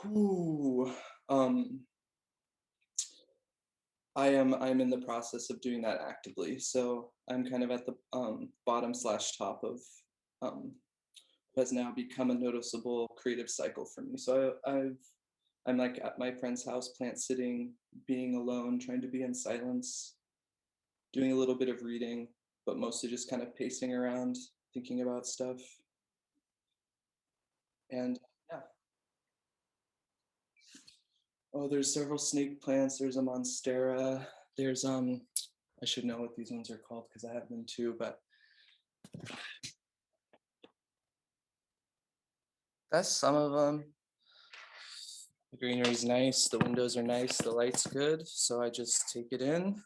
Ooh, I'm in the process of doing that actively. So I'm kind of at the bottom slash top of um, what has now become a noticeable creative cycle for me. So I'm like at my friend's house, plant sitting, being alone, trying to be in silence, doing a little bit of reading, but mostly just kind of pacing around, thinking about stuff. And yeah, oh, there's several snake plants. There's a monstera. There's I should know what these ones are called because I have them too, but that's some of them. The greenery's nice, the windows are nice, the light's good, so I just take it in,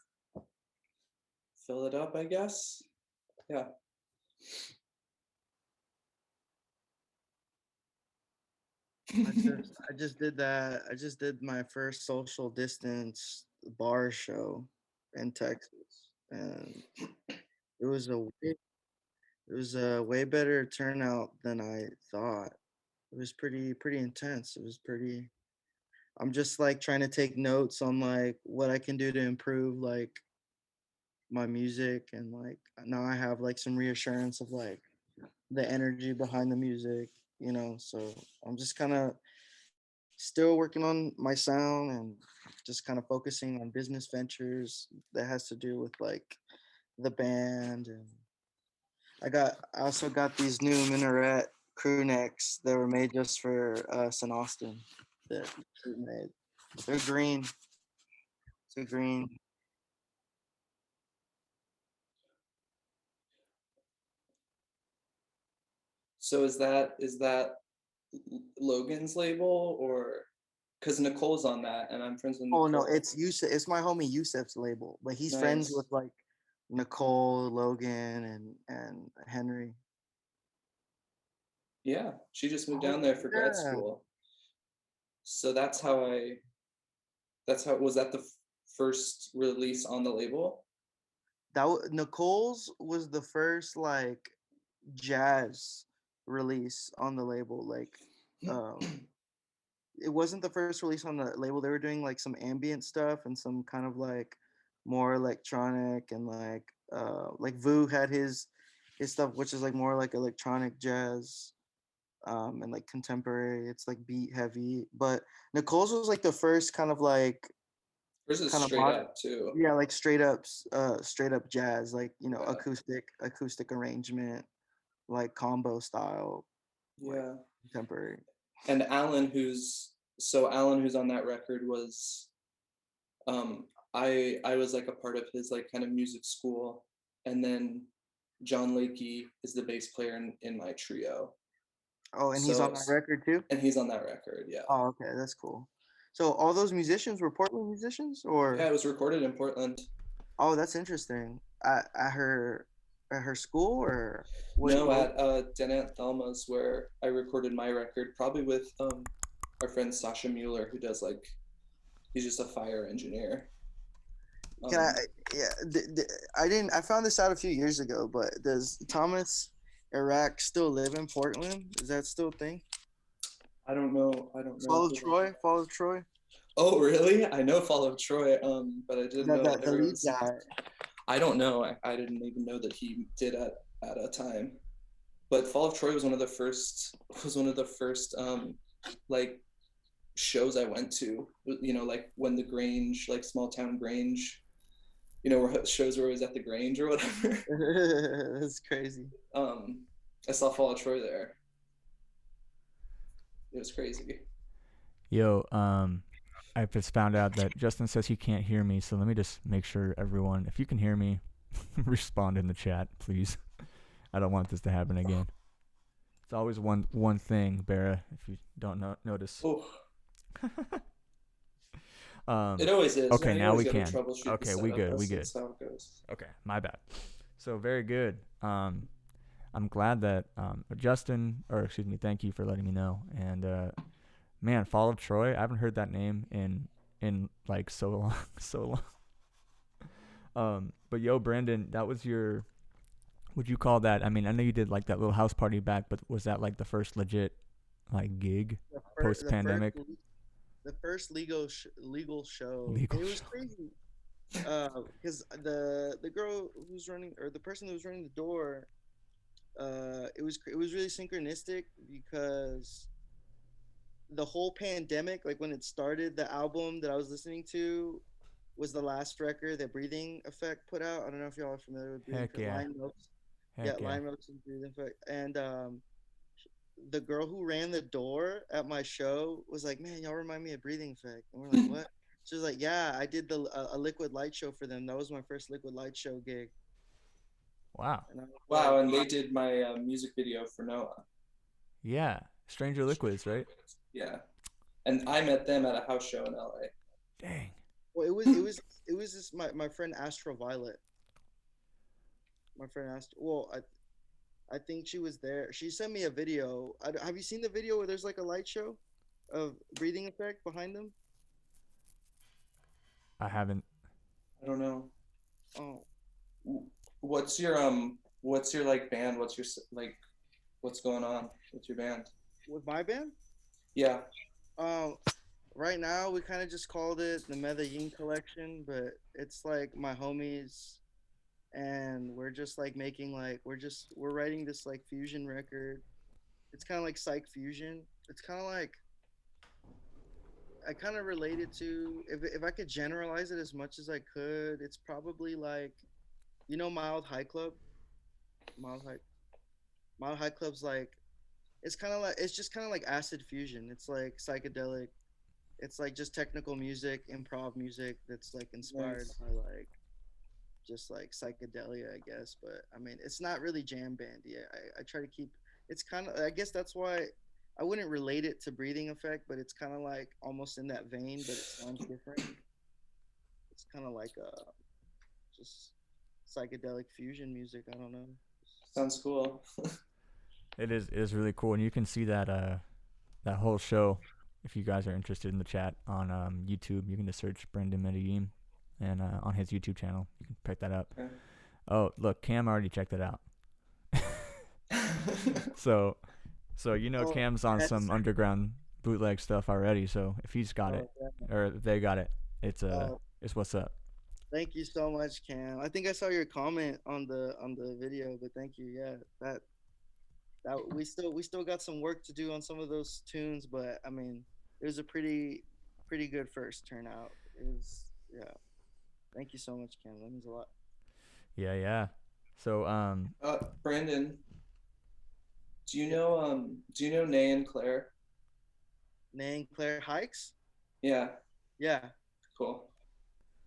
fill it up, I guess. Yeah. I just did that. I just did my first social distance bar show in Texas, and it was a way, it was a way better turnout than I thought. It was pretty intense. It was pretty. I'm just like trying to take notes on like what I can do to improve like my music, and like now I have like some reassurance of like the energy behind the music, So I'm just kind of still working on my sound and just kind of focusing on business ventures that has to do with like the band. And I also got these new minaret crew necks that were made just for us in Austin that we made. They're green. They're green. So is that Logan's label or because Nicole's on that and I'm friends with Oh no, Nicole. it's Yusuf. It's my homie Yusuf's label, but he's friends with Nice. like Nicole, Logan, and Henry. Yeah, she just moved Oh down there for grad yeah, school. So that's how was that the first release on the label? Nicole's was the first like jazz release on the label. Like, it wasn't the first release on the label. They were doing like some ambient stuff and some kind of like more electronic, and like Vu had his stuff, which is like more like electronic jazz, and like contemporary. It's like beat heavy. But Nicole's was like the first Hers is kind of straight mod up too. yeah, like straight up jazz, like Yeah. acoustic arrangement, like combo style, like Yeah. contemporary. And Alan who's on that record was I was like a part of his like kind of music school, and then John Lakey is the bass player in my trio. Oh, and he's on So that record too. and he's on that record, yeah. Oh, okay, that's cool. So all those musicians were Portland musicians, Yeah, or it was recorded in Portland. oh, that's interesting. At her school, or No, what? at Denant Thelma's where I recorded my record, probably with our friend Sasha Mueller, who does like he's just a fire engineer. Can I? Um, Yeah, I didn't. I found this out a few years ago, but does Thomas Iraq still live in Portland? Is that still a thing? I don't know. I don't know Fall of who. Troy. Fall of Troy. Oh, really? I know Fall of Troy, but I didn't know The lead everyone's. guy. I don't know. I didn't even know that he did at a time. But Fall of Troy was one of the first like shows I went to. You know, like when the Grange, like small town Grange, where shows were always at the Grange or whatever. That's crazy. um, I saw Fall of Troy there. It was crazy. Yo, I just found out that Justin says he can't hear me, so let me just make sure everyone, if you can hear me, respond in the chat, please. I don't want this to happen again. It's always one thing, Barra. If you don't notice. Oh, Um. it always is. Okay, You now always we got to can. troubleshoot the Okay, we setup. good. We good. That's how it goes. Okay, my bad. So very good. I'm glad that Justin, or excuse me, thank you for letting me know. And man, Fall of Troy. I haven't heard that name in like so long, so long. But yo, Brandon, that was your. Would you call that? I mean, I know you did like that little house party back, but was that like the first legit like gig The post pandemic? first legal show. Legal It was show. crazy. Because the girl who's running, or the person who was running the door, it was really synchronistic because the whole pandemic, like when it started, the album that I was listening to was the last record that Breathing Effect put out. I don't know if y'all are familiar with Breathing Heck Effect. yeah. Lion Notes. Yeah, Heck yeah. Lion Notes and Breathing Effect. And the girl who ran the door at my show was like, "Man, y'all remind me of Breathing Effect." And we're like, "What?" She was like, "Yeah, I did a liquid light show for them. That was my first liquid light show gig." Wow. And I was Wow, like, and they did my music video for Noah. Yeah. Stranger Liquids, right? Yeah, and I met them at a house show in LA. Dang. "Well, it was just my friend Astro Violet. My friend Astro. Well, I think she was there. She sent me a video. Have you seen the video where there's like a light show of Breathing Effect behind them? I haven't. I don't know. Oh, What's your like band? What's your like what's going on with your band? with my band? Yeah. Um, right now we kind of just called it the Medellin Collection, but it's like my homies, and we're just like making like we're writing this like fusion record. It's kind of like psych fusion. It's kind of like I kind of related to, if I could generalize it as much as I could, it's probably like, Mild High Club. Mild High Mild High Club's like, it's just kind of like acid fusion. It's like psychedelic. It's like just technical music, improv music that's like inspired Nice. by like just like psychedelia, I guess. But I mean, it's not really jam bandy. I try to keep. It's kind of. I guess that's why I wouldn't relate it to Breathing Effect, but it's kind of like almost in that vein, but it sounds different. It's kind of like just psychedelic fusion music. I don't know. Sounds cool. It is really cool, and you can see that whole show if you guys are interested in the chat on YouTube. You can just search Brendan Medellin, and on his YouTube channel, you can pick that up. Okay. Oh, look, Cam already checked it out. so Oh, Cam's on some underground bootleg stuff already. So if he's got it, yeah. or if they got it, it's Oh, it's what's up. thank you so much, Cam. I think I saw your comment on the video, but thank you. Yeah, that we still got some work to do on some of those tunes, but I mean, it was a pretty good first turnout. It was, yeah. Thank you so much, Cam. That means a lot. Yeah, yeah. So Brandon, Yeah. do you know Nay and Claire? Name Claire Hikes. Yeah, Yeah, cool.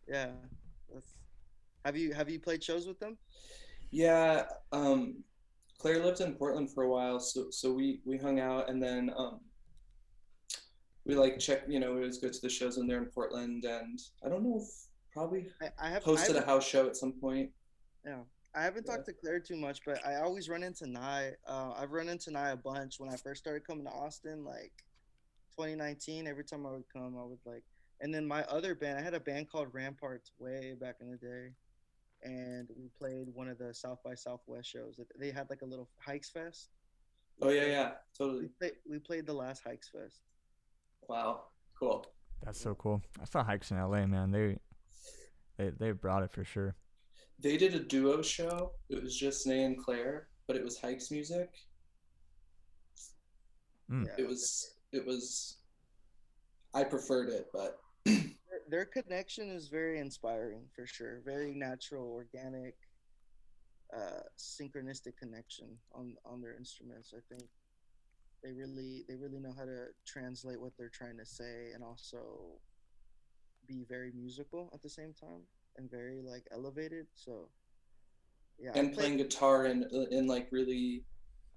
yeah. That's, have you played shows with them? Yeah, Claire lived in Portland for a while, so we hung out, and then we like checked, we always go to the shows when they're in Portland, and I don't know if probably I hosted a haven't house show at some point. Yeah, I haven't Yeah. talked to Claire too much, but I always run into Nye. I've run into Nye a bunch when I first started coming to Austin, like 2019. Every time I would come, I would like. And then my other band, I had a band called Ramparts way back in the day, and we played one of the South by Southwest shows. They had like a little Hikes Fest. We Oh yeah, played yeah, totally. we played the last Hikes Fest. Wow, cool. that's Yeah. so cool. I saw Hikes in LA, man. They brought it for sure. They did a duo show. It was just Nay and Claire, but it was Hike's music. Mm. Yeah. It was I preferred it, but Their connection is very inspiring for sure. Very natural, organic, synchronistic connection on their instruments. I think they really know how to translate what they're trying to say and also be very musical at the same time and very like elevated. So Yeah, and playing guitar in like really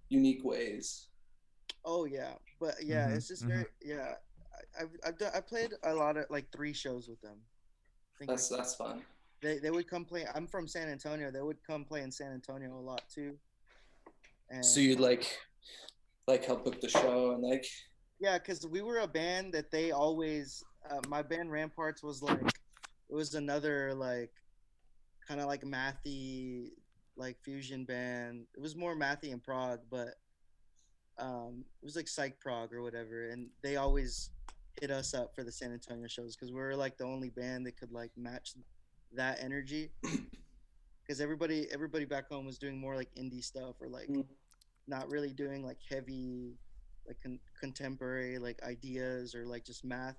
unique ways. Oh yeah, but yeah, it's just very yeah. I played a lot of like 3 shows with them. I think like That's fun. they would come play. I'm from San Antonio. They would come play in San Antonio a lot too. So And you'd like help book the show and like yeah, because we were a band that they always. My band Ramparts was like it was another like kind of like mathy like fusion band. It was more mathy and prog, but it was like psych prog or whatever, and they always hit us up for the San Antonio shows because we were like the only band that could like match that energy. Because everybody back home was doing more like indie stuff or like mm, not really doing like heavy like contemporary like ideas or like just math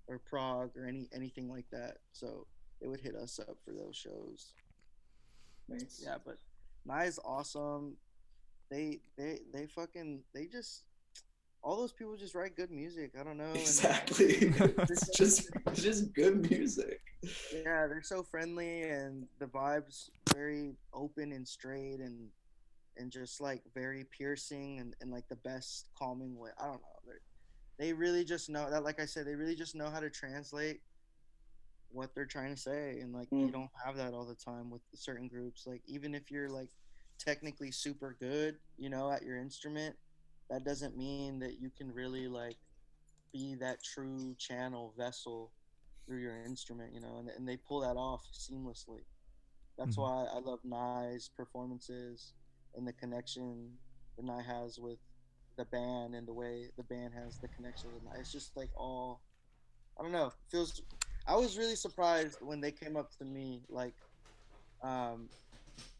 or prog or anything like that. So they would hit us up for those shows. nice. Yeah, but Nye's awesome. They fucking they just all those people just write good music. I don't know. And Exactly. It's just good music. yeah, they're so friendly and the vibes very open and straight and just like very piercing and like the best calming way. I don't know. They really just know that, like I said, they really just know how to translate what they're trying to say, and like you Mm, don't have that all the time with certain groups. Like even if you're like technically super good, at your instrument, that doesn't mean that you can really like be that true channel vessel through your instrument, and they pull that off seamlessly. That's Mhm. why I love Nye's performances and the connection that Nye has with the band and the way the band has the connection with Nye. It's just like all I don't know. Feels. I was really surprised when they came up to me like um,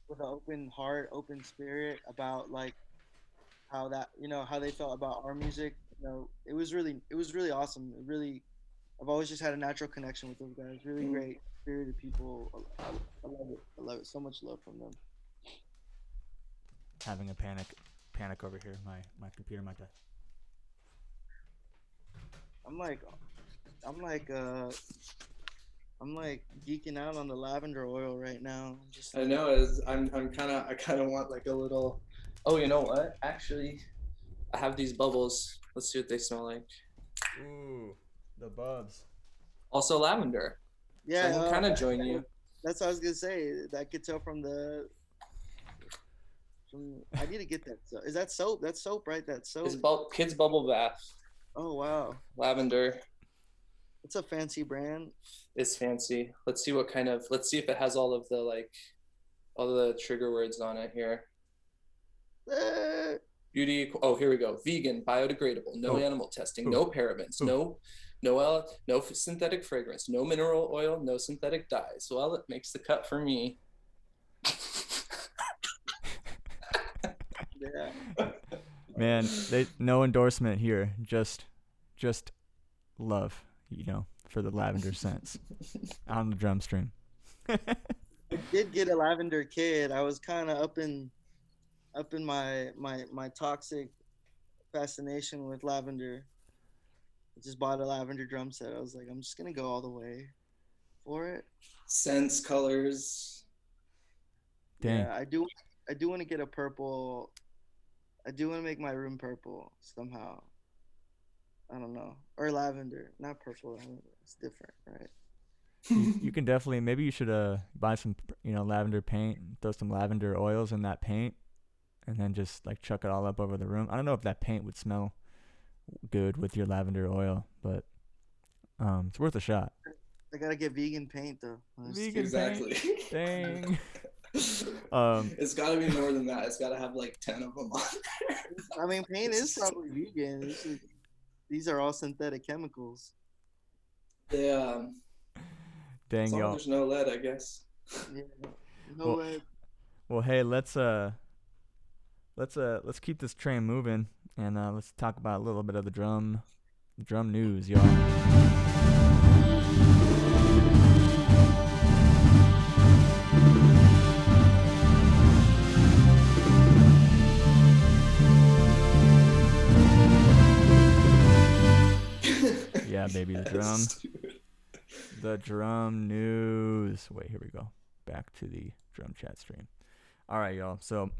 with an open heart, open spirit about like how that how they felt about our music. It was really awesome. It really I've always just had a natural connection with those guys. Really mm. great spirited people. I love it. I love it. So much love from them. Having a panic over here. My computer might die. I'm like I'm like uh I'm like geeking out on the lavender oil right now. I'm just I like know I kind of want like a little. Oh, you know what? Actually, I have these bubbles. Let's see what they smell like. Ooh, the bubs. Also lavender. So yeah. I can kind of join you. That's what I was gonna say. I could tell from I need to get that soap. Is that soap? That's soap, right? That soap. It's kids bubble bath. Oh wow, Lavender. it's a fancy brand. Is fancy. Let's see what kind of. Let's see if it has all of the like all the trigger words on it here. Eh, Beauty. Oh, here we go. Vegan, biodegradable, no Oh, animal testing, oh, no parabens, oh. no synthetic fragrance, no mineral oil, no synthetic dyes. Well, it makes the cut for me. yeah. Man, they no endorsement here. Just love, for the lavender scents on the drum stream. I did get a lavender kid. I was kind of up in my toxic fascination with lavender. I just bought a lavender drum set. I was like, I'm just gonna go all the way for it. Scents, colors. Dang. Yeah, I do want to get a purple. I do want to make my room purple somehow. I don't know, or lavender, not purple. Lavender. It's different, right? You can definitely, maybe you should buy some lavender paint, throw some lavender oils in that paint, and then just like chuck it all up over the room. I don't know if that paint would smell good with your lavender oil, but it's worth a shot. I gotta get vegan paint though. Vegan Exactly. paint. Dang. It's got to be more than that. It's got to have like 10 of them on. I mean, paint is probably vegan. These are all synthetic chemicals. Yeah. Dang, As long as y'all. there's no lead, I guess. Yeah. No Well, way. well, hey, let's keep this train moving, and let's talk about a little bit of the drum news, y'all. Yeah, baby, the drum news. Wait, here we go. Back to the drum chat stream. All right, y'all. So,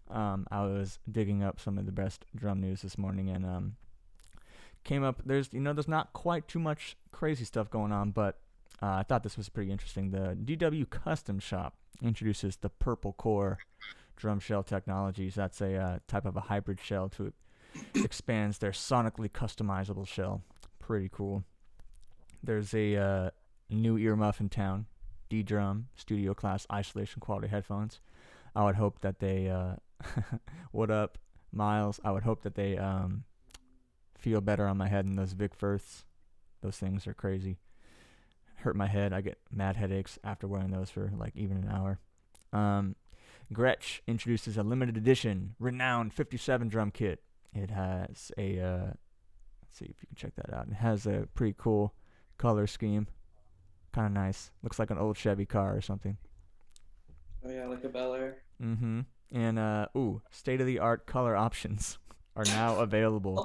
I was digging up some of the best drum news this morning, and came up. There's not quite too much crazy stuff going on, but I thought this was pretty interesting. The DW Custom Shop introduces the Purple Core drum shell technologies. That's a type of a hybrid shell to expands their sonically customizable shell. Pretty cool. There's a new earmuff in town, D-Drum Studio Class Isolation Quality Headphones. I would hope that they, what up, Miles? I would hope that they feel better on my head than those Vic Firths. Those things are crazy. Hurt my head. I get mad headaches after wearing those for like even an hour. Gretsch introduces a limited edition renowned 57 drum kit. It has a, let's see if you can check that out. It has a pretty cool color scheme. Kind of nice. Looks like an old Chevy car or something. Oh yeah, like a Bel Air. Mm-hmm. And, state-of-the-art color options are now available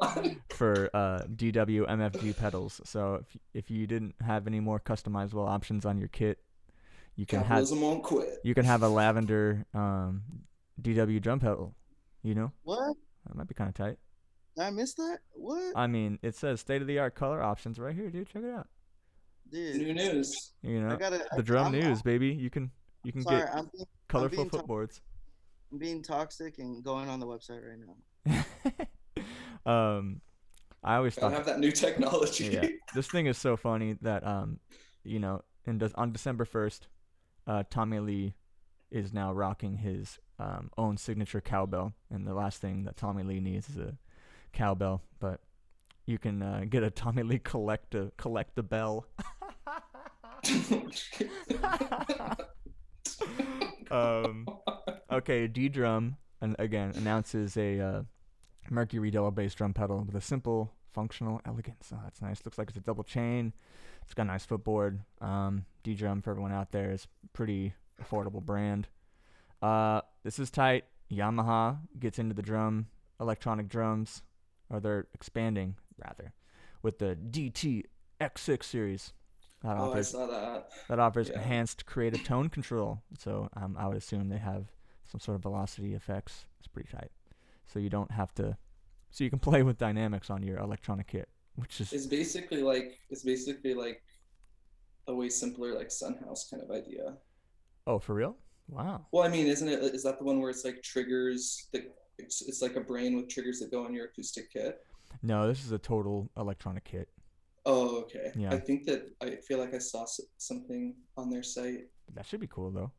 for DW MFG pedals. So if you didn't have any more customizable options on your kit, you can won't quit. You can have a lavender DW drum pedal. You know? What? That might be kind of tight. Did I miss that? What? I mean, it says state-of-the-art color options right here, dude. Check it out. Dude, New news. You know, the I'm drum news, baby. You can sorry, get I'm colorful being footboards. I'm being toxic and going on the website right now. I always Gotta thought have that new technology. yeah, this thing is so funny that on December 1st, Tommy Lee is now rocking his own signature cowbell, and the last thing that Tommy Lee needs is a cowbell, but you can get a Tommy Lee collect the bell. Okay, D-Drum and again announces a Mercury double bass drum pedal with a simple functional elegance. Oh, that's nice. Looks like it's a double chain. It's got a nice footboard. D-Drum, for everyone out there, is pretty affordable brand. This is tight. Yamaha gets into the electronic drums, or they're expanding rather, with the DT X6 series. I saw that. That offers enhanced creative tone control. So I would assume they have some sort of velocity effects. It's pretty tight. So you don't have to. So you can play with dynamics on your electronic kit, which is. It's basically like a way simpler like Sunhouse kind of idea. Oh, for real? Wow. Well, I mean, is that the one where it's like triggers that it's like a brain with triggers that go on your acoustic kit? No, this is a total electronic kit. Oh, okay. Yeah. I feel like I saw something on their site. That should be cool though.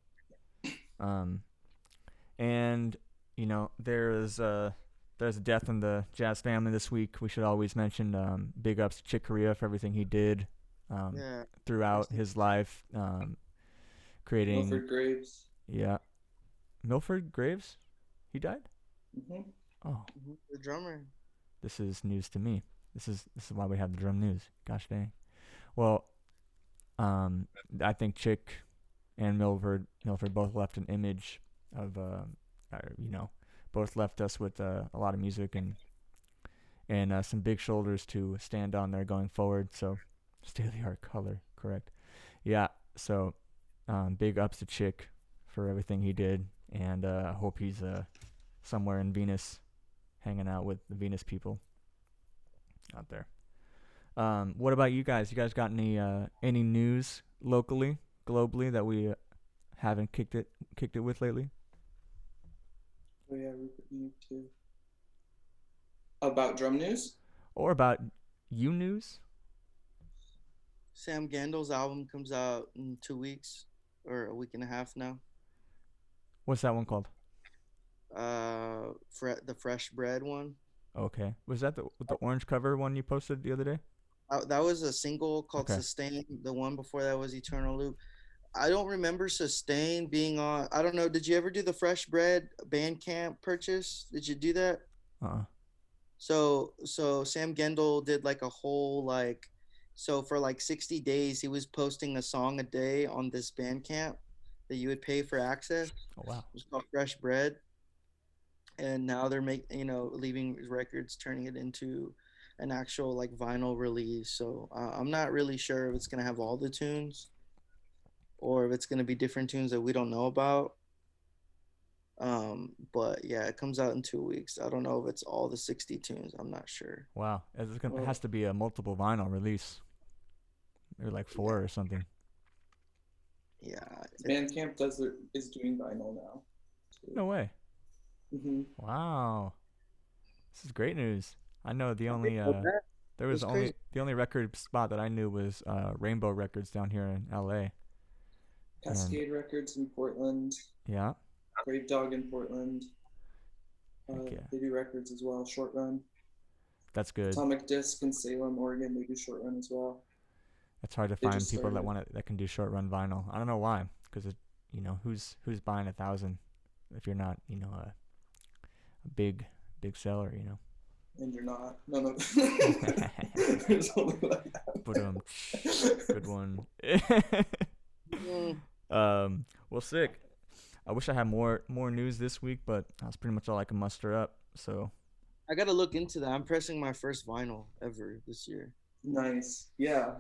And there's a death in the jazz family this week. We should always mention big ups to Chick Corea for everything he did throughout his life, creating Milford Graves. Yeah, Milford Graves, he died. Mm-hmm. Oh, The drummer. This is news to me. This is why we have the drum news. Gosh dang. Well, I think Chick and Milford both left an image of both left us with a lot of music and some big shoulders to stand on there going forward. So state-of-the-art color, correct? Yeah. So big ups to Chick for everything he did, and I hope he's somewhere in Venus, hanging out with the Venus people out there. What about you guys? You guys got any news locally, globally that we haven't kicked it with lately? Oh yeah, Rupert Neve too. About drum news? Or about you news? Sam Gendel's album comes out in 2 weeks or a week and a half now. What's that one called? The Fresh Bread one. Okay. Was that the orange cover one you posted the other day? That was a single called Okay. Sustain. The one before that was Eternal Loop. I don't remember Sustain being on. I don't know. Did you ever do the Fresh Bread Bandcamp purchase? Did you do that? So Sam Gendel did like a whole so for like 60 days he was posting a song a day on this Bandcamp that you would pay for access. Oh wow. It was called Fresh Bread. And now they're leaving records, turning it into an actual like vinyl release. So I'm not really sure if it's gonna have all the tunes, or if it's gonna be different tunes that we don't know about. But yeah, it comes out in 2 weeks. I don't know if it's all the 60 tunes. I'm not sure. Wow, it Well, has to be a multiple vinyl release, or like Yeah, 4 or something. yeah. Bandcamp is doing vinyl now too. No way. Hmm. Wow, this is great news. I know the I only didn't know that. there was That's crazy. the only record spot that I knew was Rainbow Records down here in L.A. And Cascade Records in Portland, yeah, Brave Dog in Portland. heck yeah, They do records as well, short run. that's good. Atomic Disc in Salem, Oregon, they do short run as well. It's hard to They find just people started. that can do short run vinyl. I don't know why, because who's buying 1,000 if you're not a big seller, And you're not. No, no. know. There's only like that. But good one. Mm, Well, sick. I wish I had more news this week, but that's pretty much all I can muster up. So I gotta look into that. I'm pressing my first vinyl ever this year. Nice. Yeah.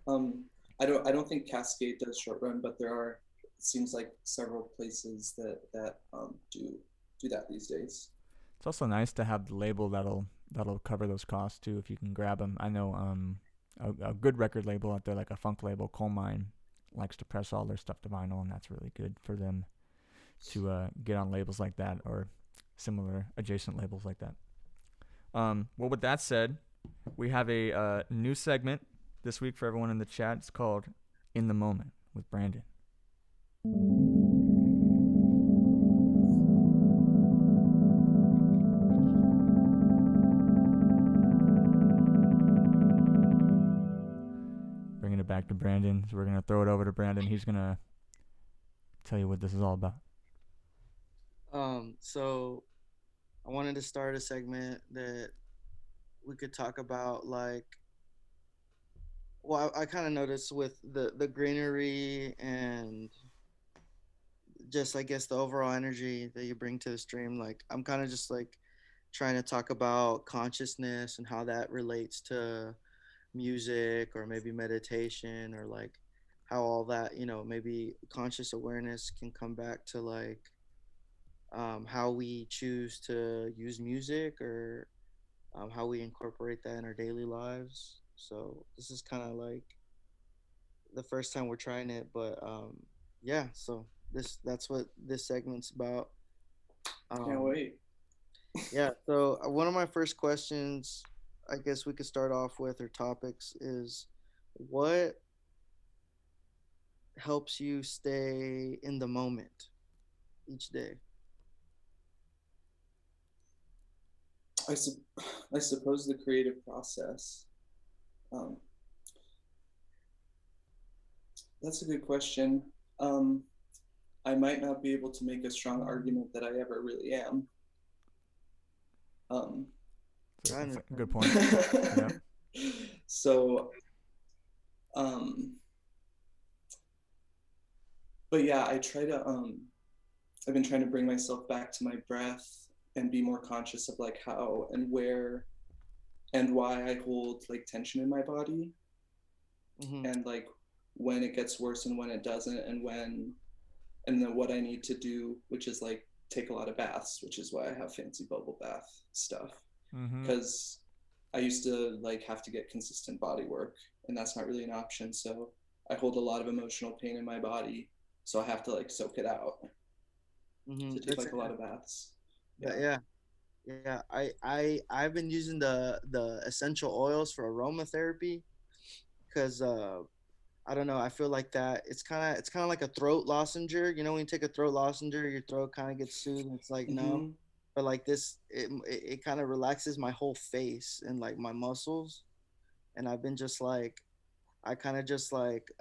Um, I don't think Cascade does short run, but there are, it seems like, several places that do that these days. it's also nice to have the label that'll cover those costs too if you can grab them. I know a good record label out there, like a funk label, Coal Mine, likes to press all their stuff to vinyl, and that's really good for them to get on labels like that or similar adjacent labels like that. Well, with that said, we have a new segment this week for everyone in the chat. It's called In the Moment with Brandon. Bringing it back to Brandon. So we're going to throw it over to Brandon. He's going to tell you what this is all about. So I wanted to start a segment that we could talk about, like, well, I kind of noticed with the greenery and just, I guess, the overall energy that you bring to the stream. Like, I'm kind of just like trying to talk about consciousness and how that relates to music or maybe meditation, or like how all that, maybe conscious awareness can come back to, like, how we choose to use music, or how we incorporate that in our daily lives. So this is kind of like the first time we're trying it, but yeah. So that's what this segment's about. Can't Um, wait. yeah. So one of my first questions, I guess we could start off with, or topics, is what helps you stay in the moment each day? I, sup- I suppose the creative process. Um, that's a good question. Um, I might not be able to make a strong argument that I ever really am. Um, So I that's a good understand. point. Yep. so, um, but yeah, I've been trying to bring myself back to my breath and be more conscious of like how and where and why I hold like tension in my body, Hmm. and like when it gets worse and when it doesn't, and then what I need to do, which is like take a lot of baths, which is why I have fancy bubble bath stuff. Mm-hmm. Because I used to like have to get consistent body work, and that's not really an option. So I hold a lot of emotional pain in my body, so I have to like soak it out. Hmm. To take like a lot of baths. Yeah. Yeah. Yeah, I've been using the essential oils for aromatherapy, because I don't know, I feel like that it's kind of like a throat lozenger. When you take a throat lozenger, your throat kind of gets soothed and it's like numb. Mm-hmm. But like this, it kind of relaxes my whole face and like my muscles, and I've been just like, I kind of just like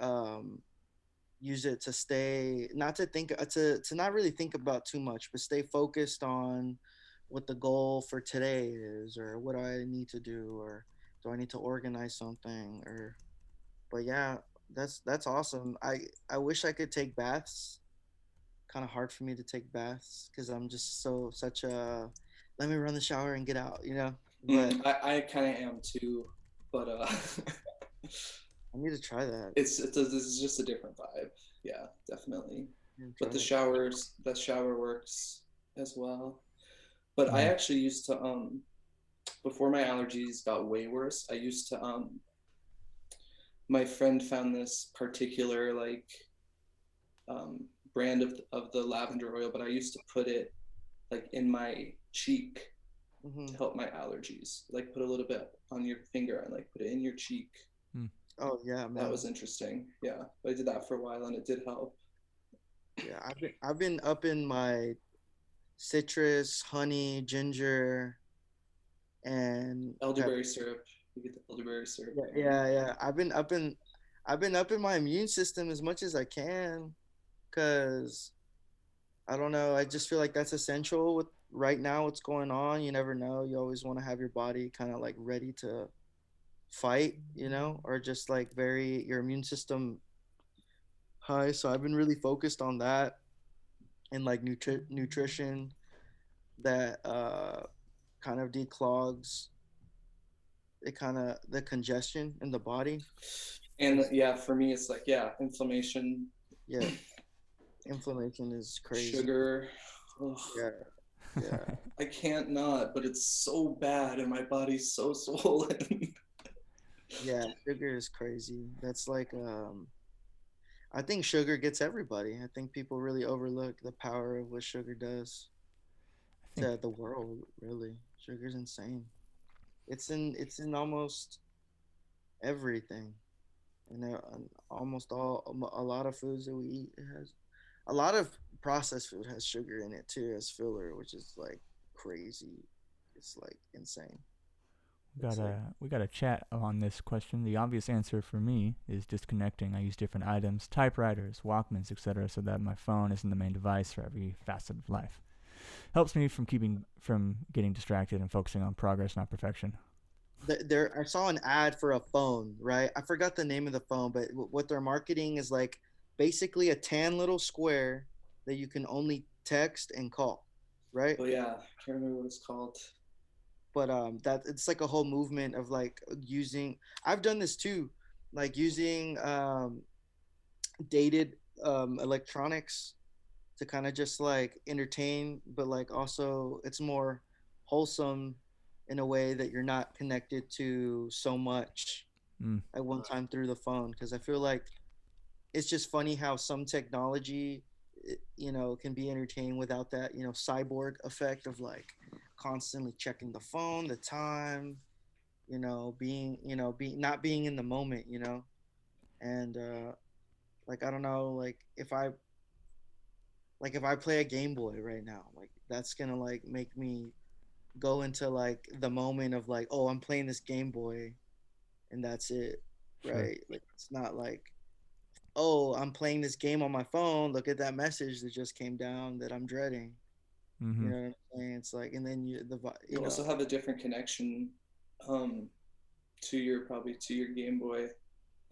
use it to stay, not to think, to not really think about too much, but stay focused on what the goal for today is, or what do I need to do, or do I need to organize something, or but yeah, that's awesome. I wish I could take baths. Kind of hard for me to take baths because I'm just such a, let me run the shower and get out. But I kind of am too, but I need to try that. this is just a different vibe. Yeah, definitely. I need to But try it. the shower works as well. But I actually used to before my allergies got way worse, I used to my friend found this particular like um brand of the lavender oil, but I used to put it like in my cheek Hmm. to help my allergies. Like put a little bit on your finger and like put it in your cheek. Hmm. Oh yeah, That man. was interesting. Yeah, I did that for a while and it did help. Yeah, I've been up in my citrus, honey, ginger, and pepper. Elderberry syrup. You get the elderberry syrup Yeah, going. yeah, yeah. I've been up in my immune system as much as I can, cause I don't know. I just feel like that's essential with right now what's going on. You never know. You always want to have your body kind of like ready to fight, or just like very your immune system high. So I've been really focused on that and like nutrition that kind of declogs it kind of the congestion in the body. And 'Cause, yeah, for me, it's like, yeah, inflammation, yeah, inflammation is crazy. sugar. Ugh, Yeah, yeah, I can't not, but it's so bad and my body's so swollen. yeah. Sugar is crazy. That's like I think sugar gets everybody. I think people really overlook the power of what sugar does I think to the world. Really, sugar's insane. It's in almost everything, and almost a lot of foods that we eat. It has a lot of processed food has sugar in it too as filler, which is like crazy. It's like insane. It's like we got a chat on this question. The obvious answer for me is disconnecting. I use different items, typewriters, Walkmans, etc., so that my phone isn't the main device for every facet of life. Helps me from getting distracted and focusing on progress, not perfection. there. I saw an ad for a phone, right? I forgot the name of the phone, but what they're marketing is like basically a tan little square that you can only text and call, right? But yeah, I can't remember what it's called. But that it's like a whole movement of like using. I've done this too, like using dated electronics to kind of just like entertain, but like also it's more wholesome in a way that you're not connected to so much Mm. at one time through the phone. Because I feel like it's just funny how some technology, can be entertained without that, cyborg effect of like constantly checking the phone, the time, being not being in the moment, and like I don't know, like if I play a Game Boy right now, like that's gonna like make me go into like the moment of like, oh, I'm playing this Game Boy and that's it, Sure. right? Like it's not like, oh, I'm playing this game on my phone. Look at that message that just came down that I'm dreading. You Mm-hmm. know what I'm saying? It's like, and then You also have a different connection um, to your probably to your Game Boy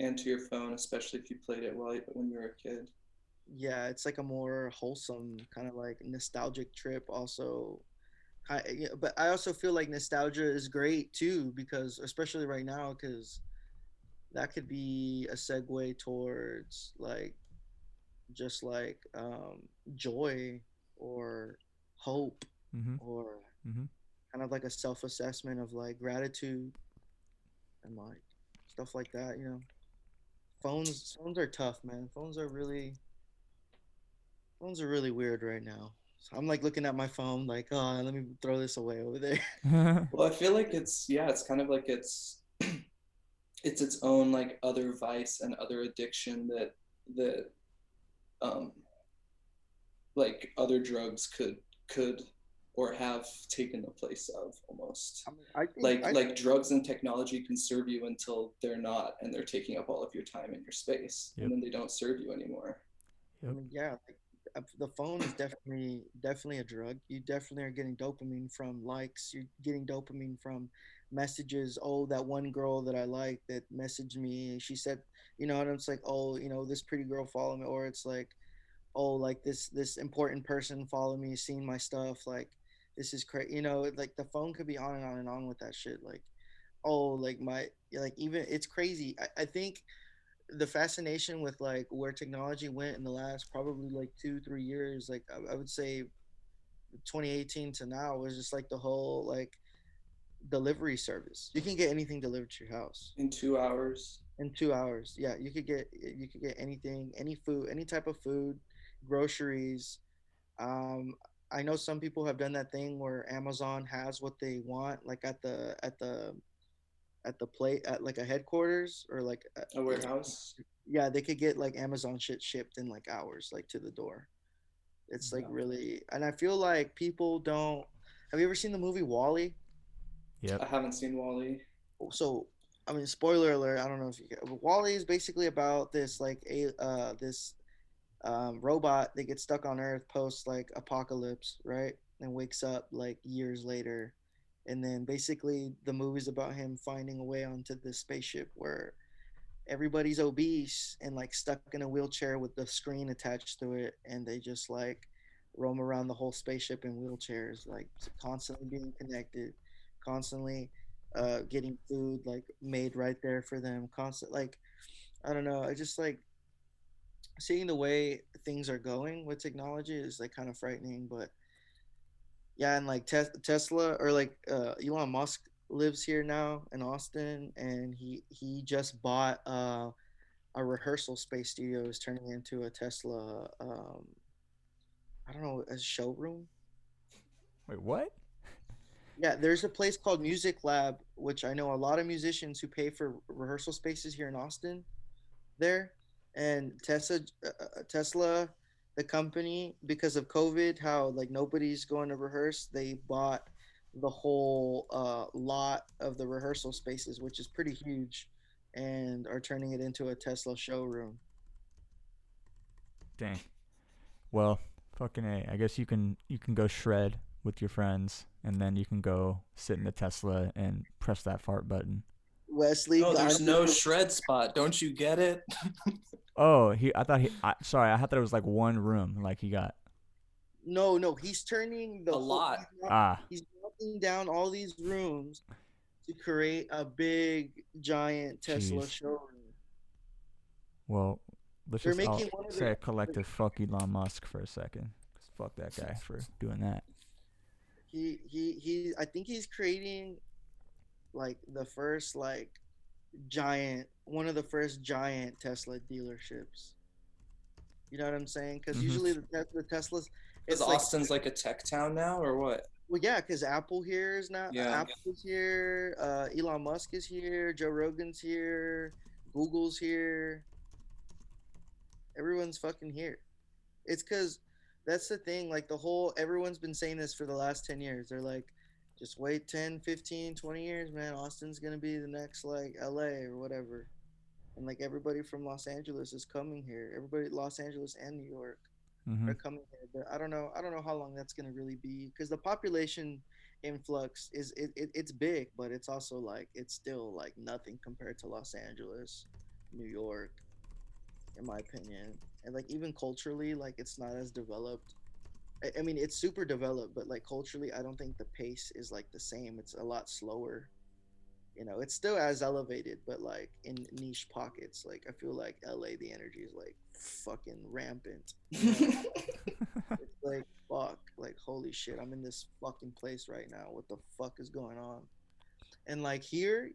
and to your phone, especially if you played it when you were a kid. yeah, it's like a more wholesome kind of like nostalgic trip. Also, yeah, but I also feel like nostalgia is great too because especially right now because that could be a segue towards like just like joy or hope Mm-hmm. or Mm-hmm. kind of like a self-assessment of like gratitude and like stuff like that. Phones are tough, man. Phones are really weird right now. So I'm like looking at my phone like, oh, let me throw this away over there. Well, I feel like it's yeah, it's kind of like it's its own like other vice and other addiction that um like other drugs could or have taken the place of almost. I mean, I think Like drugs and technology can serve you until they're not and they're taking up all of your time and your space and Yep. then they don't serve you anymore. I Yep. mean, yeah, like, the phone is definitely a drug. You definitely are getting dopamine from likes. You're getting dopamine from messages. Oh, that one girl that I like that messaged me. She said, and it's like, oh, this pretty girl follow me, or it's like, oh, like this important person follow me, seeing my stuff. Like this is crazy. Like the phone could be on and on and on with that shit. Like, oh, like like even it's crazy. I think the fascination with like where technology went in the last probably like 2 3 years, like I would say 2018 to now was just like the whole like delivery service. You can get anything delivered to your house In 2 hours. in 2 hours. Yeah, you could get anything, any food, any type of food, groceries. Um, I know some people have done that thing where Amazon has what they want, like at the plate at like a headquarters or like A warehouse. yeah, they could get like Amazon shit shipped in like hours, like to the door. It's like Yeah. really, and I feel like people don't. Have you ever seen the movie Wally? Yep. I haven't seen Wally. So, I mean, spoiler alert. I don't know if you. Wally is basically about this like a this robot that gets stuck on Earth post like apocalypse, right? And wakes up like years later, and then basically the movie's about him finding a way onto this spaceship where everybody's obese and like stuck in a wheelchair with the screen attached to it, and they just like roam around the whole spaceship in wheelchairs, like constantly being connected, constantly getting food like made right there for them, constant like I don't know. I just like seeing the way things are going with technology is like kind of frightening, but yeah, and like Tesla or like Elon Musk lives here now in Austin, and he just bought a rehearsal space studio is turning into a Tesla. I don't know, a showroom. Wait, what? Yeah, there's a place called Music Lab, which I know a lot of musicians who pay for rehearsal spaces here in Austin. There, and Tesla, the company, because of COVID, how like nobody's going to rehearse, they bought the whole lot of the rehearsal spaces, which is pretty huge, and are turning it into a Tesla showroom. Dang. Well, fucking A. I guess you can go shred with your friends, and then you can go sit in the Tesla and press that fart button. Wesley, Oh, I there's no shred spot. Don't you get it? Oh, I thought sorry, I thought it was like one room, like he got. no, no, he's turning the A whole. lot. Ah, He's knocking down all these rooms to create a big, giant Tesla jeez. showroom. Well, let's They're just making one of say their. a collective fuck Elon Musk for a second. 'Cause fuck that guy for doing that. He. I think he's creating like the first like giant, one of the first giant Tesla dealerships. You know what I'm saying? Because Mhm. usually the Teslas, Because it's like Austin's like a tech town now, or what? well, yeah, because Apple here is now Yeah. Apple is here, Elon Musk is here, Joe Rogan's here, Google's here, everyone's fucking here. It's because that's the thing. Like the whole, everyone's been saying this for the last 10 years. They're like, just wait 10, 15, 20 years, man. Austin's going to be the next like LA or whatever. And like everybody from Los Angeles is coming here. Everybody, Los Angeles and New York are Mhm. coming here. But I don't know how long that's going to really be because the population influx is, it's big, but it's also like, it's still like nothing compared to Los Angeles, New York, in my opinion. And like even culturally, like it's not as developed. I mean, it's super developed, but like culturally, I don't think the pace is like the same. It's a lot slower. You know, it's still as elevated, but like in niche pockets. Like I feel like LA, the energy is like fucking rampant. You know, it's like fuck, like holy shit, I'm in this fucking place right now. What the fuck is going on? And like here,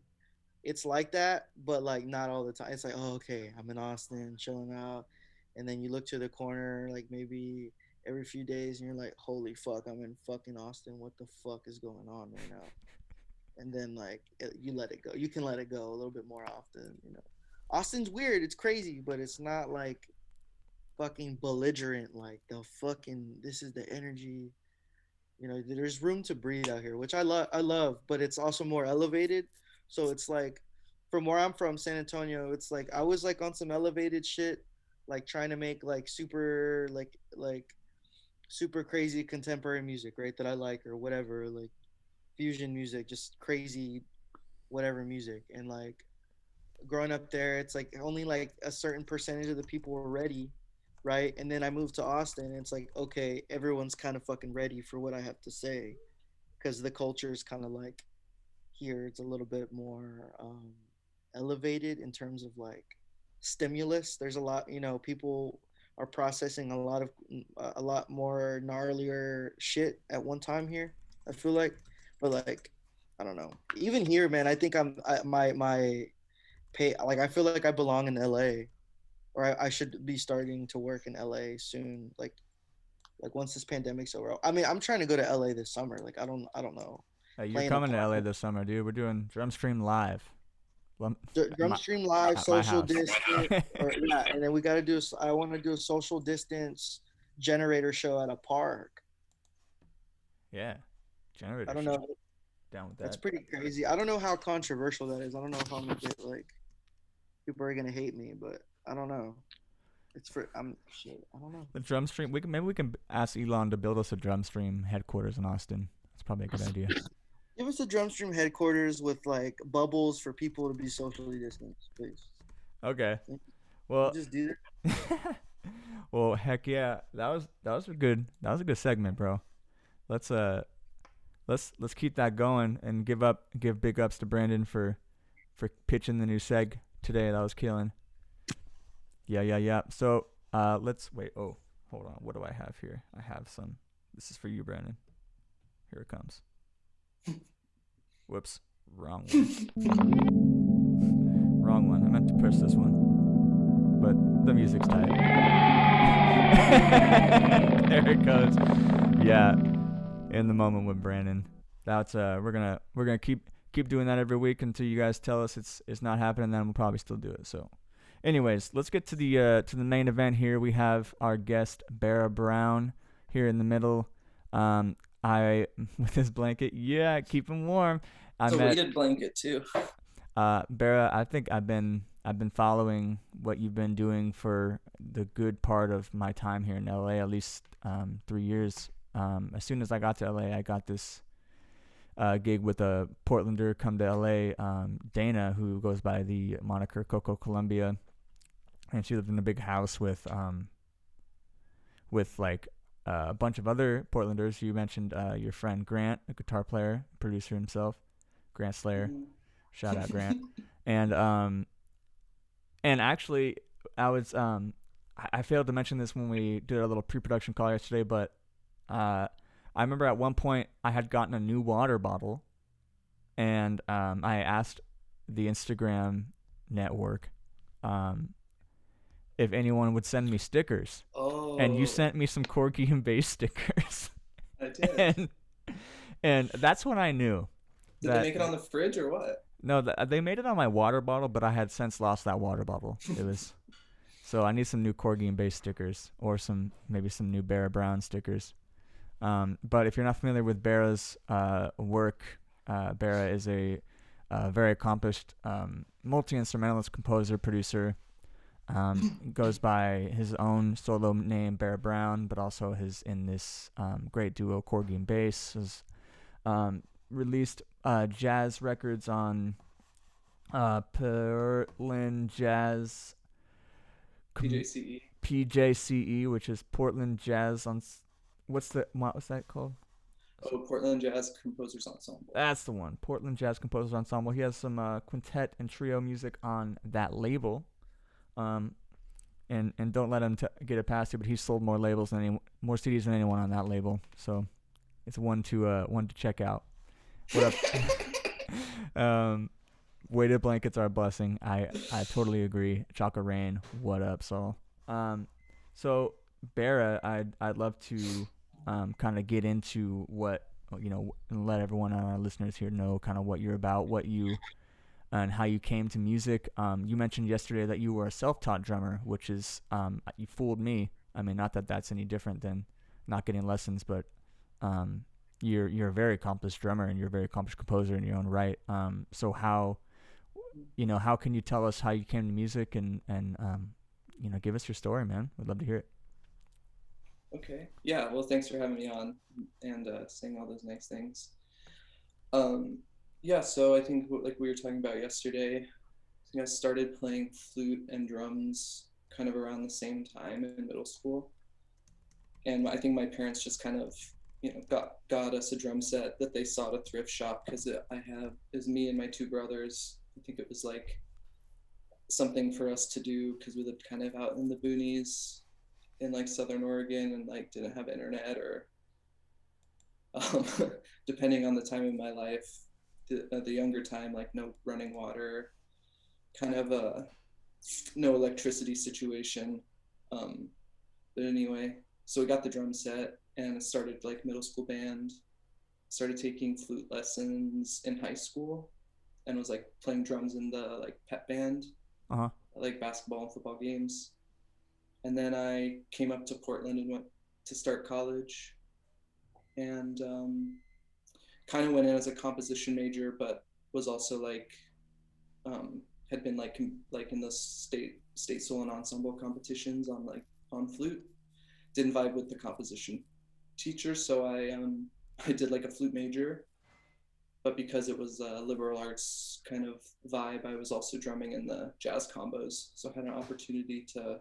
it's like that, but like not all the time. It's like, oh, okay, I'm in Austin, chilling out, and then you look to the corner, like maybe every few days, and you're like, holy fuck, I'm in fucking Austin. What the fuck is going on right now? And then like you let it go. You can let it go a little bit more often. You know, Austin's weird. It's crazy, but it's not like fucking belligerent. Like the fucking this is the energy. You know, there's room to breathe out here, which I love. I love, but it's also more elevated. So it's like, from where I'm from, San Antonio, it's like I was like on some elevated shit, like trying to make like super like super crazy contemporary music, right? That I like or whatever, like fusion music, just crazy whatever music. And like growing up there, it's like only like a certain percentage of the people were ready, right? And then I moved to Austin, and it's like okay, everyone's kind of fucking ready for what I have to say because the culture is kind of like here it's a little bit more elevated in terms of like stimulus. There's a lot, you know, people are processing a lot more gnarlier shit at one time here. I feel like, but like, I don't know. Even here, man, I think my pay, like I feel like I belong in LA, or I should be starting to work in LA soon. Like once this pandemic's over. I mean, I'm trying to go to LA this summer. Like I don't know. Hey, you're Playing a coming to LA concert. this summer, dude. We're doing Drum Stream live. At Drum my, stream live, at my social house. distance, or yeah, and then we got to do. I want to do a social distance generator show at a park. Yeah. Generator I don't show. know. Down with That's that. pretty crazy. I don't know how controversial that is. I don't know if I'm gonna get like people are gonna hate me, but I don't know. It's for I'm shit. I don't know. The drum stream. Maybe we can ask Elon to build us a drum stream headquarters in Austin. That's probably a good idea. Give us a drum stream headquarters with like bubbles for people to be socially distanced, please. Okay. We'll Well. just do that. Well, heck yeah. That was a good segment, bro. Let's let's keep that going and give big ups to Brandon for pitching the new seg today. That was killing. Yeah. So let's wait. Oh, hold on. What do I have here? I have some. This is for you, Brandon. Here it comes. Whoops. Wrong one. Wrong one. I meant to push this one. But the music's tight. There it goes. Yeah. In the moment with Brandon. That's we're gonna keep doing that every week until you guys tell us it's not happening, then we'll probably still do it. So anyways, let's get to the main event here. We have our guest Barra Brown here in the middle. I with his blanket, yeah, keep him warm. It's a weighted blanket too. Barra, I think I've been following what you've been doing for the good part of my time here in LA, at least 3 years. As soon as I got to LA, I got this gig with a Portlander come to LA, Dana, who goes by the moniker Coco Columbia, and she lived in a big house with like a bunch of other Portlanders. You mentioned your friend Grant, a guitar player, producer himself, Grant Slayer. Shout out Grant. And actually, I was I failed to mention this when we did our little pre-production call yesterday, but I remember at one point I had gotten a new water bottle, and I asked the Instagram network if anyone would send me stickers. Oh. And you sent me some Corgi and bass stickers. I did. and that's when I knew. Did they make it on the fridge or what? No, they made it on my water bottle, but I had since lost that water bottle. It was so I need some new Corgi and bass stickers, or maybe some new Barra Brown stickers. But if you're not familiar with Barra's work, Barra is a very accomplished multi-instrumentalist, composer, producer. Goes by his own solo name, Barra Brown, but also his in this great duo, Corgi and Bass. Has released jazz records on Portland Jazz PJCE, which is Portland Jazz on what's that called? Oh, Portland Jazz Composers Ensemble. That's the one, Portland Jazz Composers Ensemble. He has some quintet and trio music on that label. And don't let him get it past you, but he's sold more CDs than anyone on that label. So it's one to check out. What up? Weighted blankets are a blessing. I totally agree. Chocolate Rain, what up, Saul? So Barra, I'd love to kind of get into what and let everyone on our listeners here know kind of what you're about, what you and how you came to music. You mentioned yesterday that you were a self-taught drummer, which is you fooled me. I mean, not that that's any different than not getting lessons, but you're a very accomplished drummer and you're a very accomplished composer in your own right. So how can you tell us how you came to music and give us your story, man? We'd love to hear it. Okay. Yeah. Well, thanks for having me on and saying all those nice things. Yeah, so I think like we were talking about yesterday, I think I started playing flute and drums kind of around the same time in middle school. And I think my parents just kind of, got us a drum set that they saw at a thrift shop because it was me and my two brothers. I think it was like something for us to do because we lived kind of out in the boonies. in like Southern Oregon and like didn't have internet or um, depending on the time in my life, the younger time, like no running water, kind of a no electricity situation. Um, but anyway, so we got the drum set and I started like middle school band, started taking flute lessons in high school and was like playing drums in the like pep band, Uh-huh. like basketball and football games. And then I came up to Portland and went to start college and kind of went in as a composition major, but was also like had been like in the state solo and ensemble competitions on like on flute. Didn't vibe with the composition teacher, so I did like a flute major. But because it was a liberal arts kind of vibe, I was also drumming in the jazz combos, so I had an opportunity to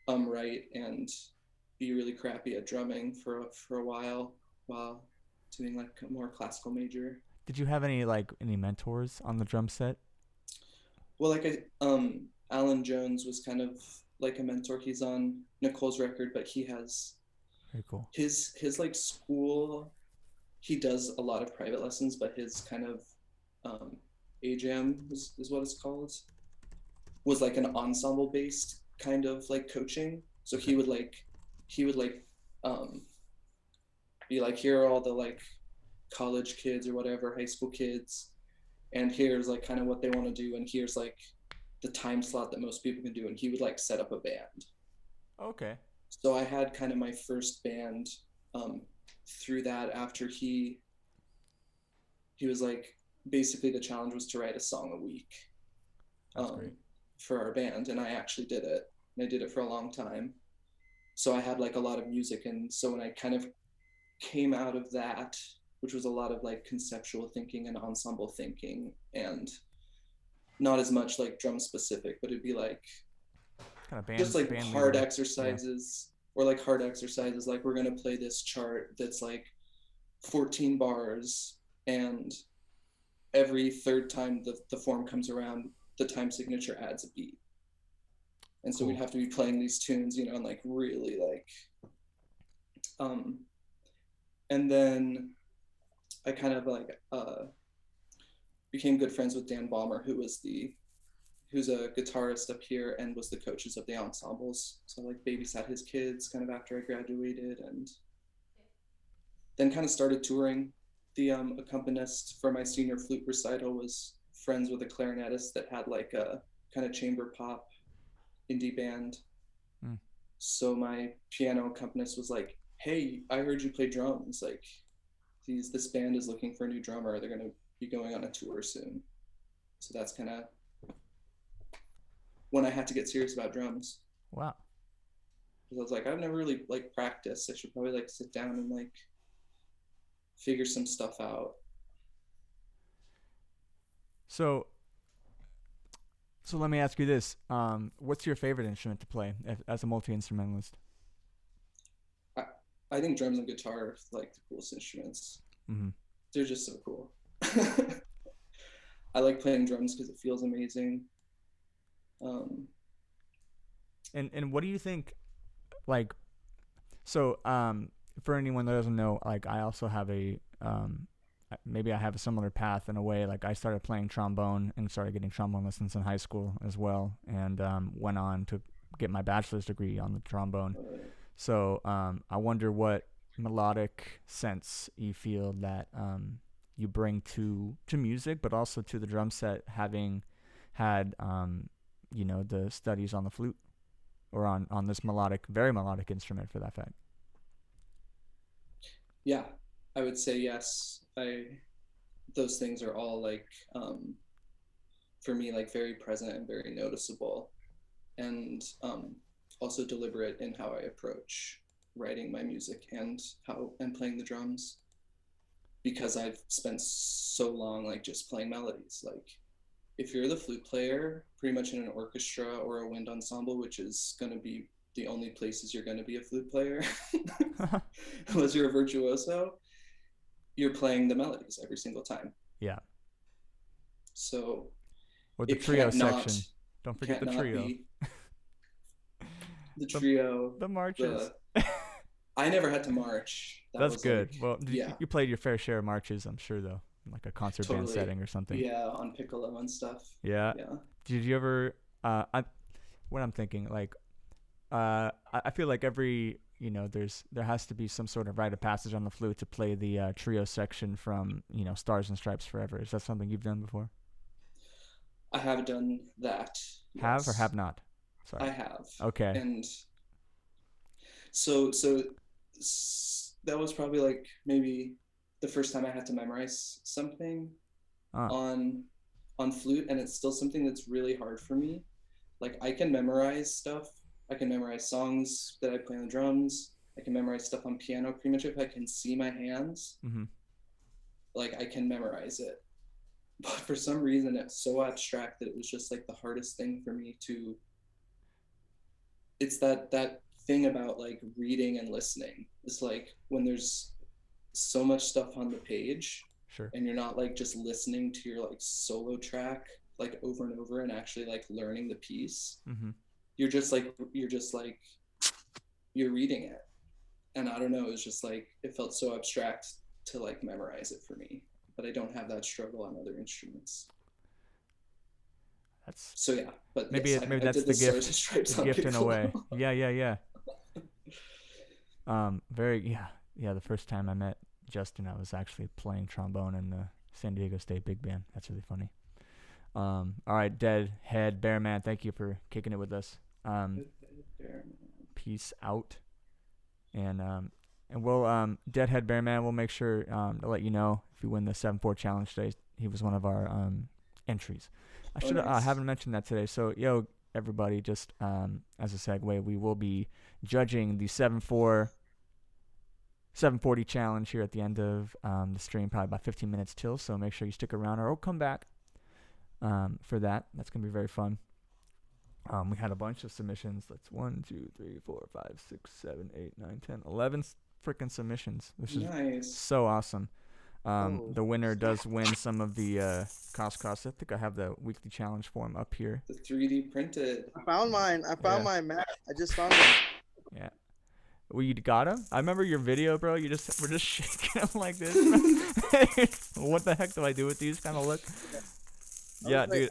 write and be really crappy at drumming for a while doing like a more classical major. Did you have any mentors on the drum set? Well, like Alan Jones was kind of like a mentor. He's on Nicole's record, but he has Very cool. his like school. He does a lot of private lessons, but his kind of AJM is what it's called. Was like an ensemble based kind of like coaching. So he would um, be like, here are all the like college kids or whatever, high school kids, and here's like kind of what they want to do, and here's like the time slot that most people can do, and he would like set up a band. Okay. So I had kind of my first band through that after he was like, basically the challenge was to write a song a week That's great. for our band, and I actually did it, and I did it for a long time. So I had like a lot of music, and so when I kind of came out of that, which was a lot of like conceptual thinking and ensemble thinking and not as much like drum specific, but it'd be like Kind of band. just like band hard leader. exercises or like hard exercises, like we're going to play this chart that's like 14 bars, and every third time the form comes around, the time signature adds a beat. And so Cool. we'd have to be playing these tunes, and like really like and then I kind of like became good friends with Dan Balmer, who's a guitarist up here and was the coaches of the ensembles. So I like babysat his kids kind of after I graduated, and then kind of started touring. The accompanist for my senior flute recital was friends with a clarinetist that had like a kind of chamber pop indie band. Mm. So my piano accompanist was like, hey, I heard you play drums. Like, this band is looking for a new drummer. They're going to be going on a tour soon. So that's kind of when I had to get serious about drums. Wow. Because I was like, I've never really like practiced. I should probably like sit down and like figure some stuff out. So let me ask you this: what's your favorite instrument to play as a multi-instrumentalist? I think drums and guitar are like the coolest instruments. Mm-hmm. They're just so cool. I like playing drums because it feels amazing. And what do you think? Like, so for anyone that doesn't know, like I also have maybe I have a similar path in a way. Like I started playing trombone and started getting trombone lessons in high school as well, and went on to get my bachelor's degree on the trombone. So I wonder what melodic sense you feel that you bring to music, but also to the drum set, having had the studies on the flute or on this very melodic instrument for that fact. Yeah, I would say yes. Those things are all like for me like very present and very noticeable, and also deliberate in how I approach writing my music and playing the drums, because I've spent so long like just playing melodies. Like if you're the flute player pretty much in an orchestra or a wind ensemble, which is going to be the only places you're going to be a flute player unless you're a virtuoso, you're playing the melodies every single time. Yeah. So or the trio section. Don't forget the trio. the trio, The marches. I never had to march. That That's was good. like, Well, yeah, you played your fair share of marches, I'm sure, though, in like a concert band totally. setting or something. Yeah, on piccolo and stuff. Yeah. Yeah. Did you ever? What I'm thinking, like, I feel like every, there has to be some sort of rite of passage on the flute to play the trio section from, Stars and Stripes Forever. Is that something you've done before? I have done that. Have or Yes, have not? I Sorry. have. Okay. And so that was probably like maybe the first time I had to memorize something Ah. on flute, and it's still something that's really hard for me. Like I can memorize stuff. I can memorize songs that I play on the drums. I can memorize stuff on piano pretty much if I can see my hands. Mm-hmm. Like I can memorize it. But for some reason it's so abstract that it was just like the hardest thing for me to, it's that thing about like reading and listening. It's like when there's so much stuff on the page Sure. and you're not like just listening to your like solo track like over and over and actually like learning the piece. Mm-hmm. You're just like you're reading it, and I don't know, it's just like it felt so abstract to like memorize it for me, but I don't have that struggle on other instruments. That's So yeah, but maybe yes, maybe I that's did the Stars gift. and Stripes The on gift in a piccolo. way. Yeah. Very yeah. The first time I met Justin, I was actually playing trombone in the San Diego State Big Band. That's really funny. All right, Deadhead Bearman, thank you for kicking it with us. Peace out, and we'll Deadhead Bearman, we'll make sure to let you know if you win the 7-4 challenge today. He was one of our entries. I should nice. haven't mentioned that today. So everybody, just as a segue, we will be judging the 740 challenge here at the end of the stream, probably about 15 minutes till. So make sure you stick around or come back for that. That's gonna be very fun. We had a bunch of submissions. That's 1, 2, 3, 4, 5, 6, 7, 8, 9, 10, 11 freaking submissions, which is Nice. so awesome. The winner does win some of the cost. I think I have the weekly challenge form up here. The 3D printed. I found mine. Yeah. mine, Matt. I just found it. Yeah. Well, you got him? I remember your video, bro. We're just shaking them like this. What the heck do I do with these kind of look? Yeah, dude.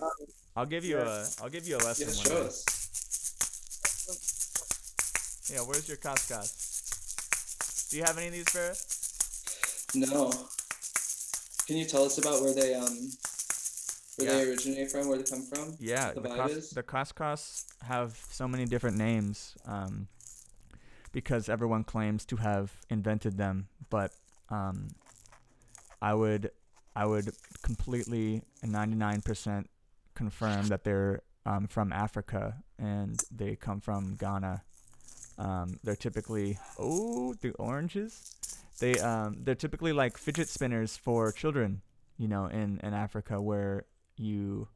I'll give you a lesson. Yeah, one show day. us. Yeah, where's your cost? Do you have any of these, Barra? No. Can you tell us about where they they originate from, where they come from? Yeah, The vibe is? the Coscos have so many different names because everyone claims to have invented them, but I would completely 99% confirm that they're from Africa and they come from Ghana. They're typically the oranges. They're typically like fidget spinners for children, in Africa, where you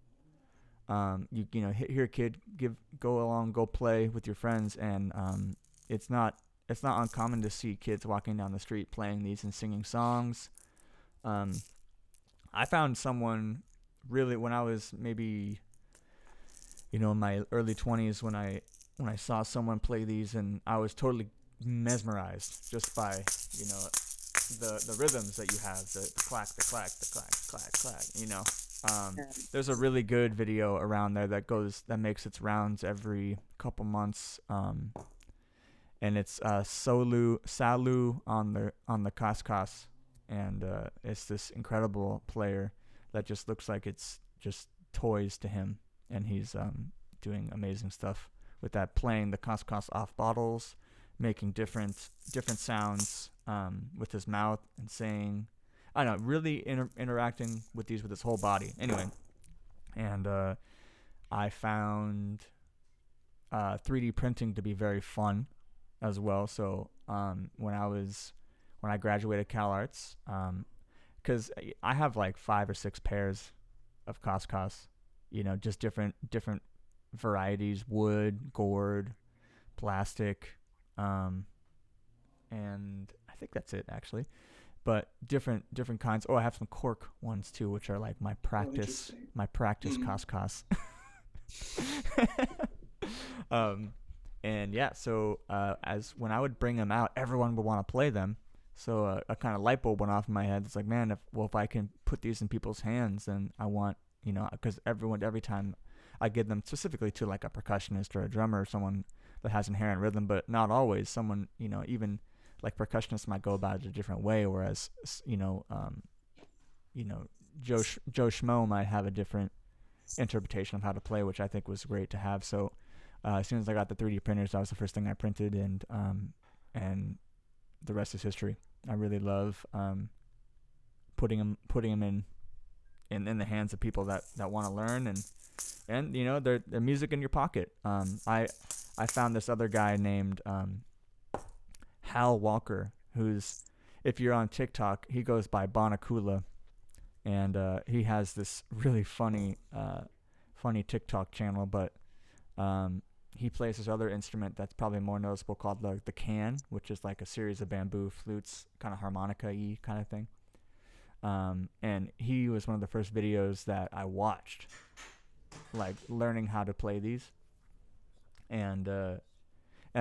hear a kid go play with your friends, and it's not uncommon to see kids walking down the street playing these and singing songs. I found someone really when I was maybe in my early 20s when I saw someone play these, and I was totally mesmerized just by the rhythms that you have, the clack, the clack, the clack, clack, clack. There's a really good video around there that makes its rounds every couple months, and it's Salu on the Coscos, and it's this incredible player that just looks like it's just toys to him, and he's doing amazing stuff with that, playing the Coscos off bottles, making different sounds with his mouth, and saying, I don't know, really interacting with these with his whole body. Anyway, and I found 3D printing to be very fun as well. So when I graduated Cal Arts, because I have like 5 or 6 pairs of Coscos, just different varieties: wood, gourd, plastic, and I think that's it actually. But different kinds. Oh, I have some cork ones too, which are like my practice Coscos. And yeah, so as when I would bring them out, everyone would want to play them. So a kind of light bulb went off in my head. It's like, man, if I can put these in people's hands, then I want, because every time I give them specifically to like a percussionist or a drummer or someone that has inherent rhythm, but not always. Someone, even like percussionists might go about it a different way, whereas Joe Schmo might have a different interpretation of how to play, which I think was great to have. So as soon as I got the 3D printers, that was the first thing I printed, and the rest is history. I really love putting them in the hands of people that want to learn, and they're music in your pocket. I found this other guy named Hal Walker, who's, if you're on TikTok, he goes by Bonacula, and he has this really funny TikTok channel, but he plays this other instrument that's probably more noticeable called the can, which is like a series of bamboo flutes, kind of harmonica-y kind of thing. And he was one of the first videos that I watched, like learning how to play these. And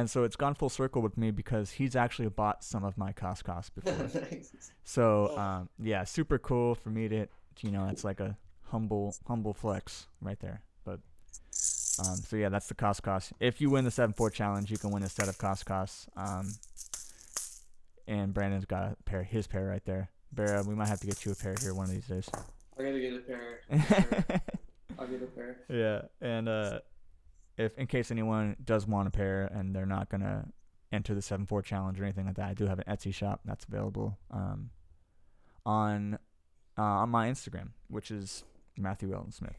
so it's gone full circle with me because he's actually bought some of my Coscos before. Nice. So yeah, super cool for me to it's like a humble flex right there. But so yeah, that's the Coscos. If you win the 7-4 challenge, you can win a set of Coscos. And Brandon's got his pair right there. Barra, we might have to get you a pair here one of these days. I gotta get a pair. Sure. I'll get a pair. Yeah, and if in case anyone does want a pair and they're not gonna enter the 7-4 challenge or anything like that, I do have an Etsy shop that's available on my Instagram, which is Matthew Elton Smith.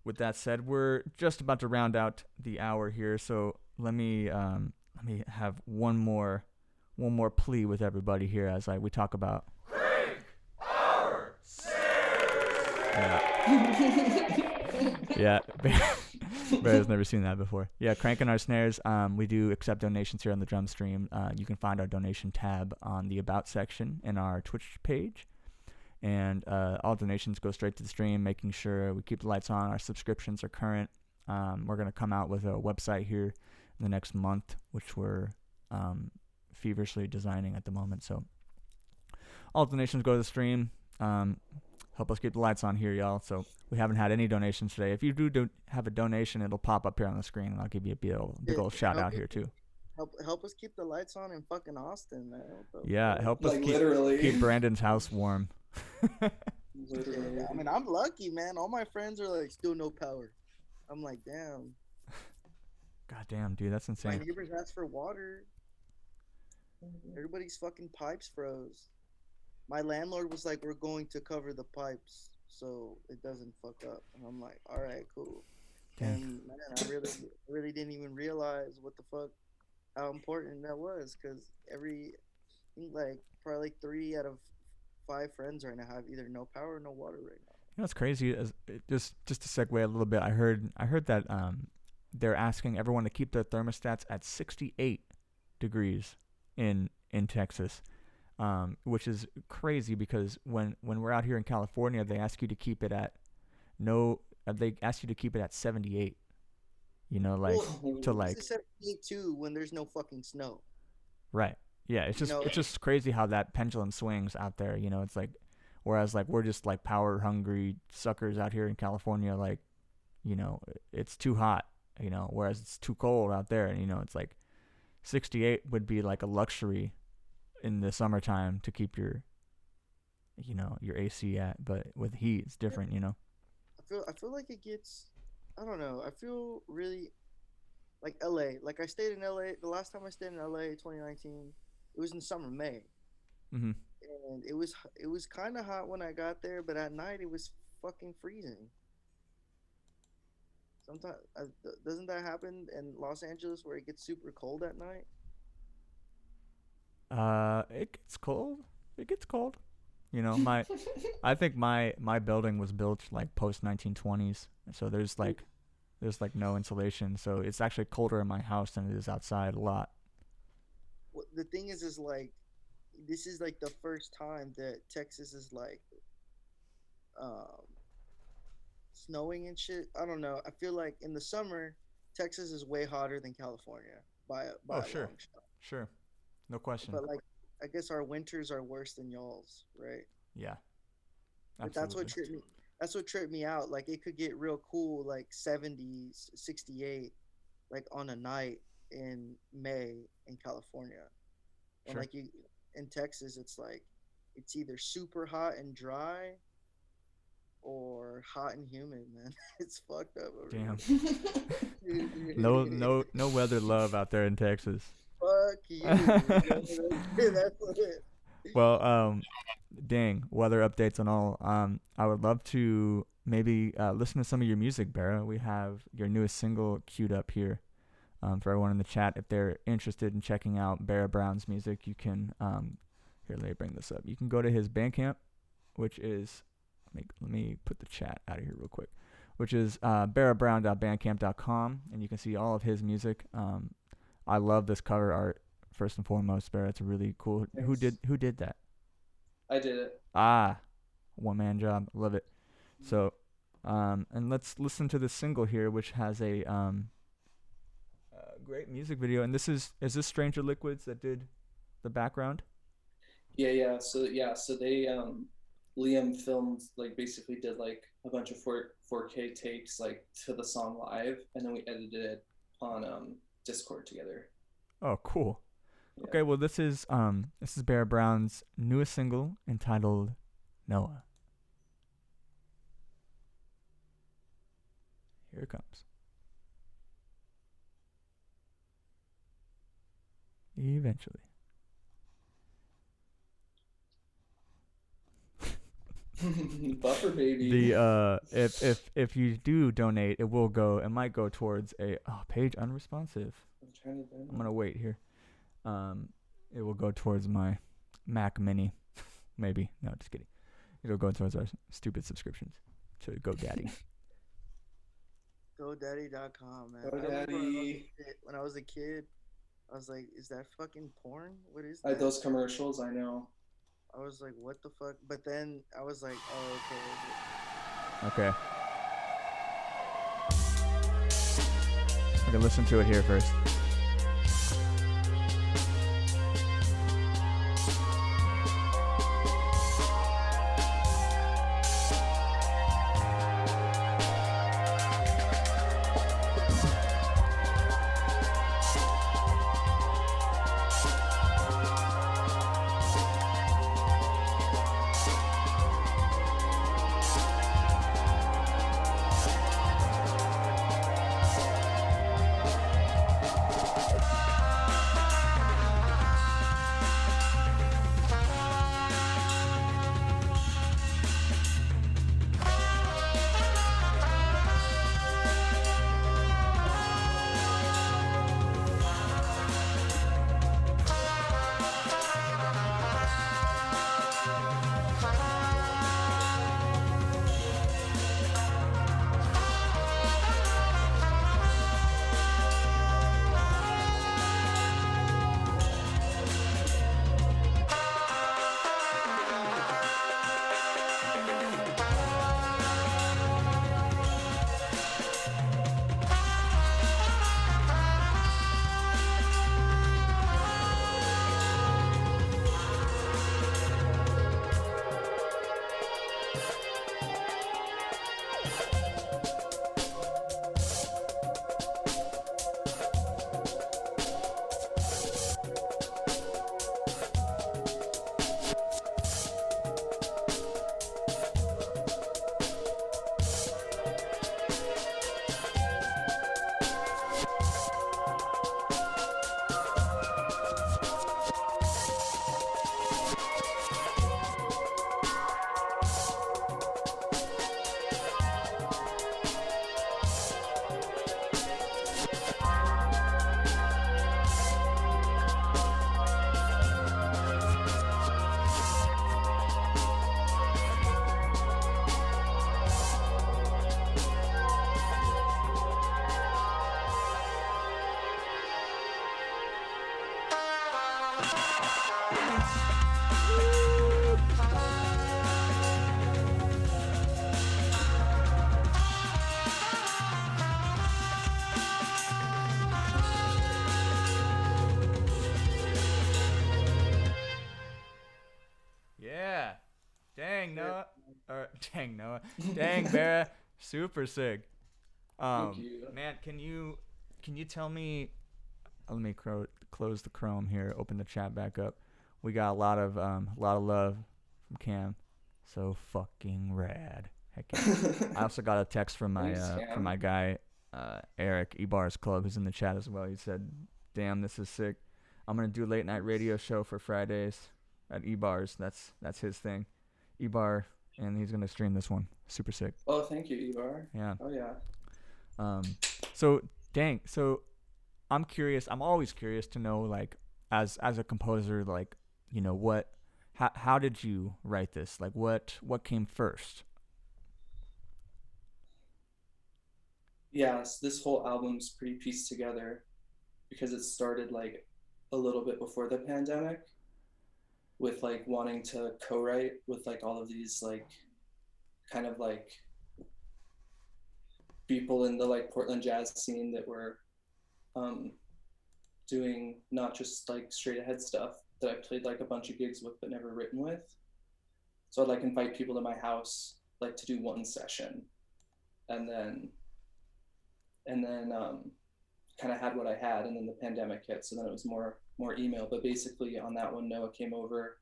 With that said, we're just about to round out the hour here, so let me have one more plea with everybody here as we talk about Crank our snares. Yeah. Barra's never seen that before. Yeah, cranking our snares. We do accept donations here on the drum stream. You can find our donation tab on the About section in our Twitch page. And all donations go straight to the stream, making sure we keep the lights on. Our subscriptions are current. We're going to come out with a website here in the next month, which we're feverishly designing at the moment. So all donations go to the stream. Help us keep the lights on here, y'all. So we haven't had any donations today. If you do have a donation, it'll pop up here on the screen, and I'll give you a big old shout out here too. Help us keep the lights on in fucking Austin, man. Yeah, help us keep Brandon's house warm. Literally. I mean, I'm lucky, man. All my friends are like, still no power. I'm like, damn. God damn, dude, that's insane. My neighbors asked for water. Everybody's fucking pipes froze. My landlord was like, we're going to cover the pipes so it doesn't fuck up. And I'm like, all right, cool. Dang. And man, I really didn't even realize what the fuck, how important that was, because probably 3 out of 5 friends right now have either no power or no water right now. You know what's crazy is just to segue a little bit. I heard that they're asking everyone to keep their thermostats at 68 degrees in Texas, which is crazy because when we're out here in California, they ask you to keep it at 78. You know, like to like 78 too when there's no fucking snow. Right. Yeah, it's just crazy how that pendulum swings out there. You know, it's like, whereas like we're just like power hungry suckers out here in California, like, you know, it's too hot, you know, whereas it's too cold out there. And, you know, it's like 68 would be like a luxury in the summertime to keep your AC at, but with heat it's different, you know. I feel like it gets, I don't know. I feel really like LA. Like I stayed in LA. The last time I stayed in LA, 2019, it was in summer, May. Mm-hmm. And it was kind of hot when I got there, but at night it was fucking freezing. Sometimes doesn't that happen in Los Angeles where it gets super cold at night? It gets cold. It gets cold. You know, I think my building was built like post 1920s, so there's like no insulation, so it's actually colder in my house than it is outside a lot. Well, the thing is like, this is like the first time that Texas is like snowing and shit. I don't know. I feel like in the summer Texas is way hotter than California by Oh, a sure. long shot. Sure. No question. But like, I guess our winters are worse than y'all's, right? Yeah. But that's what Absolutely. tripped me. That's what tripped me out. Like it could get real cool, like 70s, 68, like on a night in May in California. And Sure. like you in Texas, it's like it's either super hot and dry or hot and humid, man. It's fucked up over Damn. here. No weather love out there in Texas. Fuck you. That's it. Well, dang, weather updates and all. I would love to maybe listen to some of your music, Barra. We have your newest single queued up here. For everyone in the chat, if they're interested in checking out Barra Brown's music, you can here. Let me bring this up. You can go to his Bandcamp, which is let me put the chat out of here real quick, which is barrabrown.bandcamp.com, and you can see all of his music. I love this cover art first and foremost, Barra. It's really cool. Thanks. Who did that? I did it. One man job. Love it. So, and let's listen to this single here, which has a great music video. And is this Stranger Liquids that did the background? Yeah. So they Liam filmed, like, basically did like a bunch of 4K takes like to the song live, and then we edited it on Discord together. Oh, cool. Yeah. Okay, well this is Barra Brown's newest single entitled Noah. Here it comes. Eventually. Buffer baby. The if you do donate, it might go towards a page unresponsive. I'm gonna wait here. It will go towards my Mac Mini, maybe. No, just kidding. It'll go towards our stupid subscriptions to GoDaddy. GoDaddy.com, man. GoDaddy. When I was a kid, I was like, "Is that fucking porn? What is that?" Those commercials, I know. I was like, "What the fuck?" But then I was like, "Oh, okay." Okay. Okay, listen to it here first. Dang, Noah. Dang, Barra. Super sick. Thank you. Man, can you tell me? Let me close the Chrome here. Open the chat back up. We got a lot of love from Cam. So fucking rad. Heck yeah. I also got a text from my Thanks, from my guy Eric Ebar's Club, who's in the chat as well. He said, "Damn, this is sick. I'm gonna do a late night radio show for Fridays at Ebar's. That's his thing, Ebar, and he's gonna stream this one. Super sick." Oh, thank you, Ivar. Yeah. Oh yeah. So dang. So I'm curious. I'm always curious to know, like, as a composer, like, how did you write this? Like, what came first? Yeah, so this whole album's pretty pieced together because it started like a little bit before the pandemic with like wanting to co-write with like all of these like kind of like people in the like Portland jazz scene that were doing not just like straight ahead stuff that I played like a bunch of gigs with but never written with. So I'd like invite people to my house like to do one session and then kind of had what I had, and then the pandemic hit, so then it was more email. But basically on that one, Noah came over.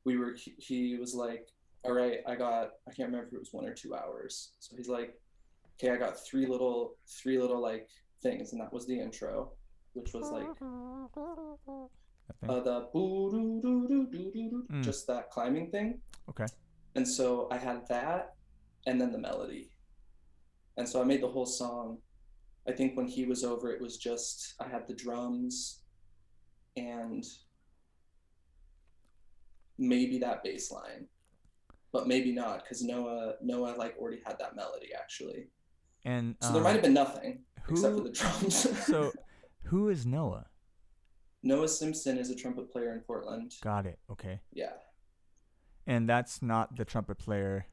He was like, all right, I can't remember if it was 1 or 2 hours. So he's like, okay, I got three little like things, and that was the intro, which was like the just that climbing thing. Okay. And so I had that, and then the melody. And so I made the whole song. I think when he was over, it was just, I had the drums and maybe that bass line, but maybe not, because Noah like already had that melody actually. And so there might have been nothing except for the drums. So who is Noah? Noah Simpson is a trumpet player in Portland. Got it. Okay. Yeah. And that's not the trumpet player.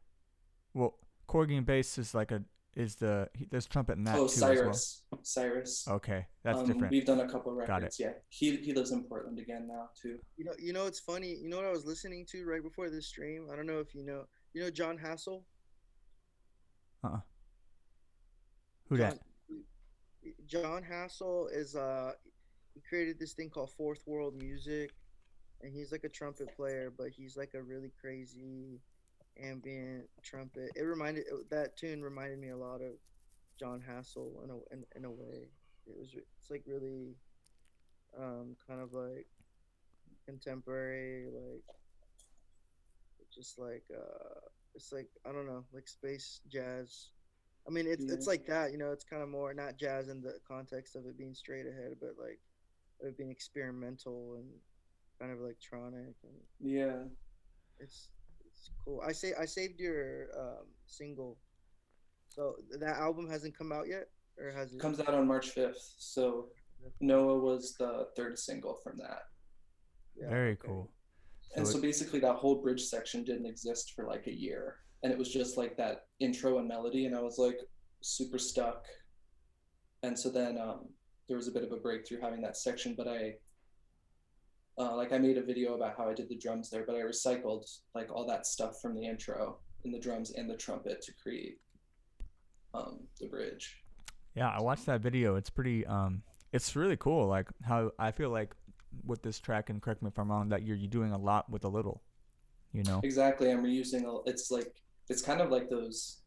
Well, corgi and bass is like there's trumpet in that too Cyrus. as well. Cyrus. Okay, that's different. We've done a couple records. Got it. Yeah. He lives in Portland again now too. You know, it's funny. You know what I was listening to right before this stream? I don't know if you know John Hassel? Who that? John Hassel is he created this thing called Fourth World Music, and he's like a trumpet player, but he's like a really crazy ambient trumpet. That tune reminded me a lot of John Hassel in a way. It's like really kind of like contemporary, like just like it's like, I don't know, like space jazz. I mean, it's like that, it's kind of more not jazz in the context of it being straight ahead, but like it being experimental and kind of electronic, and yeah, it's cool. I saved your single. So that album hasn't come out yet, or has it? Comes out on March 5th. So Noah was the third single from that. Yeah, very cool. And so basically that whole bridge section didn't exist for like a year, and it was just like that intro and melody, and I was like super stuck. And so then there was a bit of a breakthrough having that section, but I made a video about how I did the drums there, but I recycled like all that stuff from the intro in the drums and the trumpet to create the bridge. Yeah, I watched that video. It's pretty it's really cool, like how I feel like with this track, and correct me if I'm wrong, that you're doing a lot with a little, Exactly. I'm reusing it's kind of like those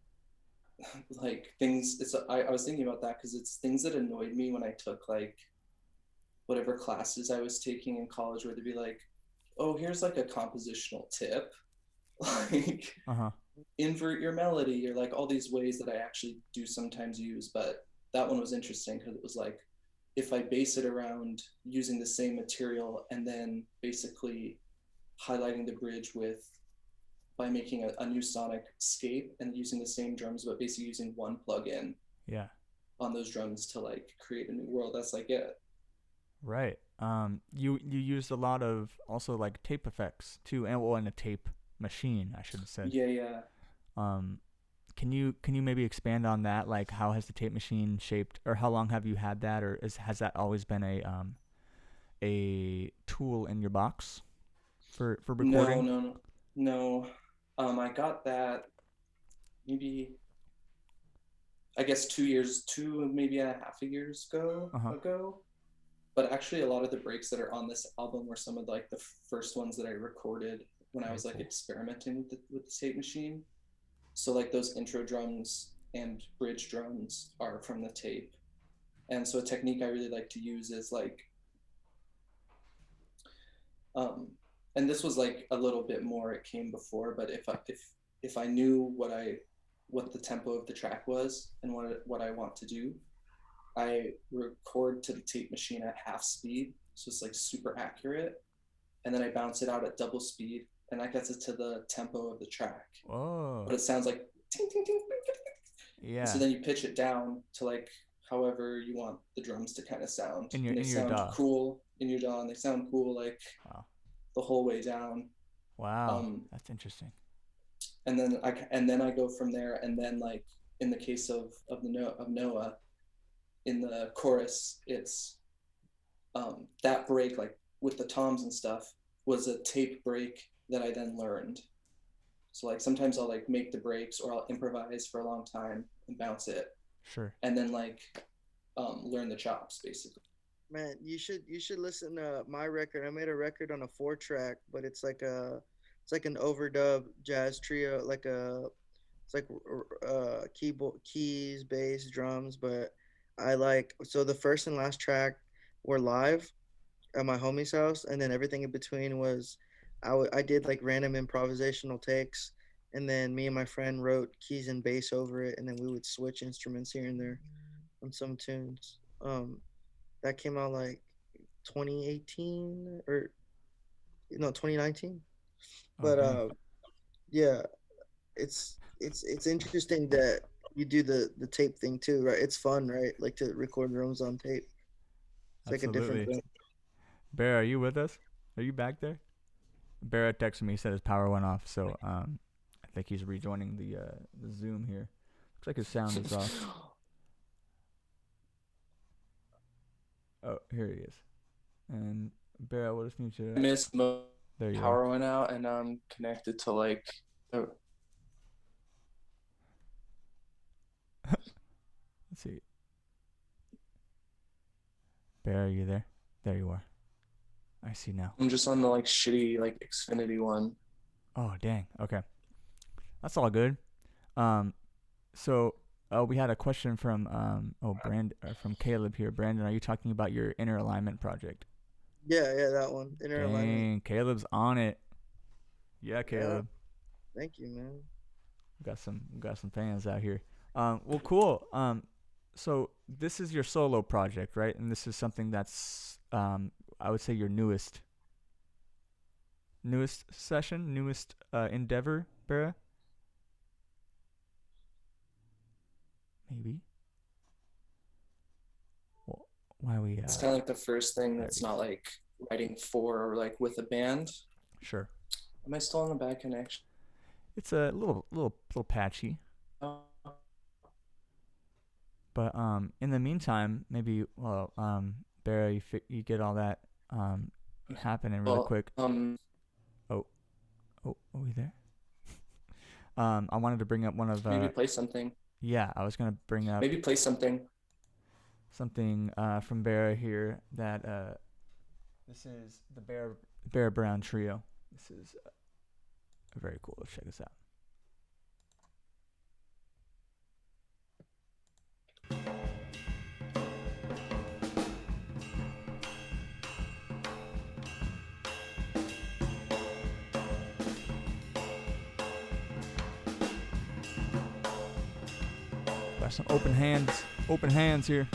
like things. I was thinking about that because it's things that annoyed me when I took like whatever classes I was taking in college, where they'd be like, oh, here's like a compositional tip, like invert your melody, or like all these ways that I actually do sometimes use. But that one was interesting because it was like, if I base it around using the same material and then basically highlighting the bridge by making a new sonic scape and using the same drums, but basically using one plugin on those drums to like create a new world. That's like it. Right. You used a lot of also like tape effects too, and a tape machine, I should have said. Yeah. Can you maybe expand on that? Like, how has the tape machine shaped, or how long have you had that, or has that always been a tool in your box for recording? No. I got that maybe I guess 2 maybe a half a years ago. But actually, a lot of the breaks that are on this album were some of like the first ones that I recorded when I was like experimenting with the tape machine. So like those intro drums and bridge drums are from the tape. And so a technique I really like to use is like, and this was like a little bit more, it came before, but if I knew what the tempo of the track was and what I want to do, I record to the tape machine at half speed, so it's like super accurate, and then I bounce it out at double speed, and that gets it to the tempo of the track. Whoa. But it sounds like ting, ting, ting, ting, ting, ting. Yeah. So then you pitch it down to like however you want the drums to kind of sound. In your sound DAW. cool in your DAW, and they sound cool like the whole way down. Wow, that's interesting. And then I go from there, and then like in the case of Noah, in the chorus, it's that break, like with the toms and stuff, was a tape break that I then learned. So like sometimes I'll like make the breaks, or I'll improvise for a long time and bounce it. Sure. And then like learn the chops basically. Man, you should listen to my record. I made a record on a 4-track, but it's like an overdub jazz trio, it's like keyboard, keys, bass, drums, but so the first and last track were live at my homie's house, and then everything in between was I did like random improvisational takes, and then me and my friend wrote keys and bass over it, and then we would switch instruments here and there on some tunes. That came out like 2018 or 2019. But yeah, it's interesting that you do the tape thing too, right? It's fun, right? Like to record drums on tape. It's like a different thing. Barra, are you with us? Are you back there? Barra texted me, he said his power went off, so I think he's rejoining the Zoom here. Looks like his sound is off. Oh, here he is. And Barra, what just need to... I missed there you power are. went out, and I'm connected to like Let's see. Barra, are you there? There you are. I see now. I'm just on the like shitty like Xfinity one. Oh, dang. Okay. That's all good. So we had a question from from Caleb here. Brandon, are you talking about your inner alignment project? Yeah, that one. Inner alignment. Caleb's on it. Yeah, Caleb. Yeah. Thank you, man. We got some fans out here. Well, cool. So this is your solo project, right? And this is something that's I would say your newest session, newest endeavor, Barra? Maybe. Well, why we? It's kind of like the first thing that's not like writing for or like with a band. Sure. Am I still on the bad connection? It's a little patchy. But in the meantime, maybe Barra, you get all that happening really quick. Oh, are we there? I wanted to bring up one of maybe play something. Yeah, I was gonna bring up maybe play something from Barra here that this is the Barra Brown Trio. This is very cool. Let's check this out. Got some open hands here.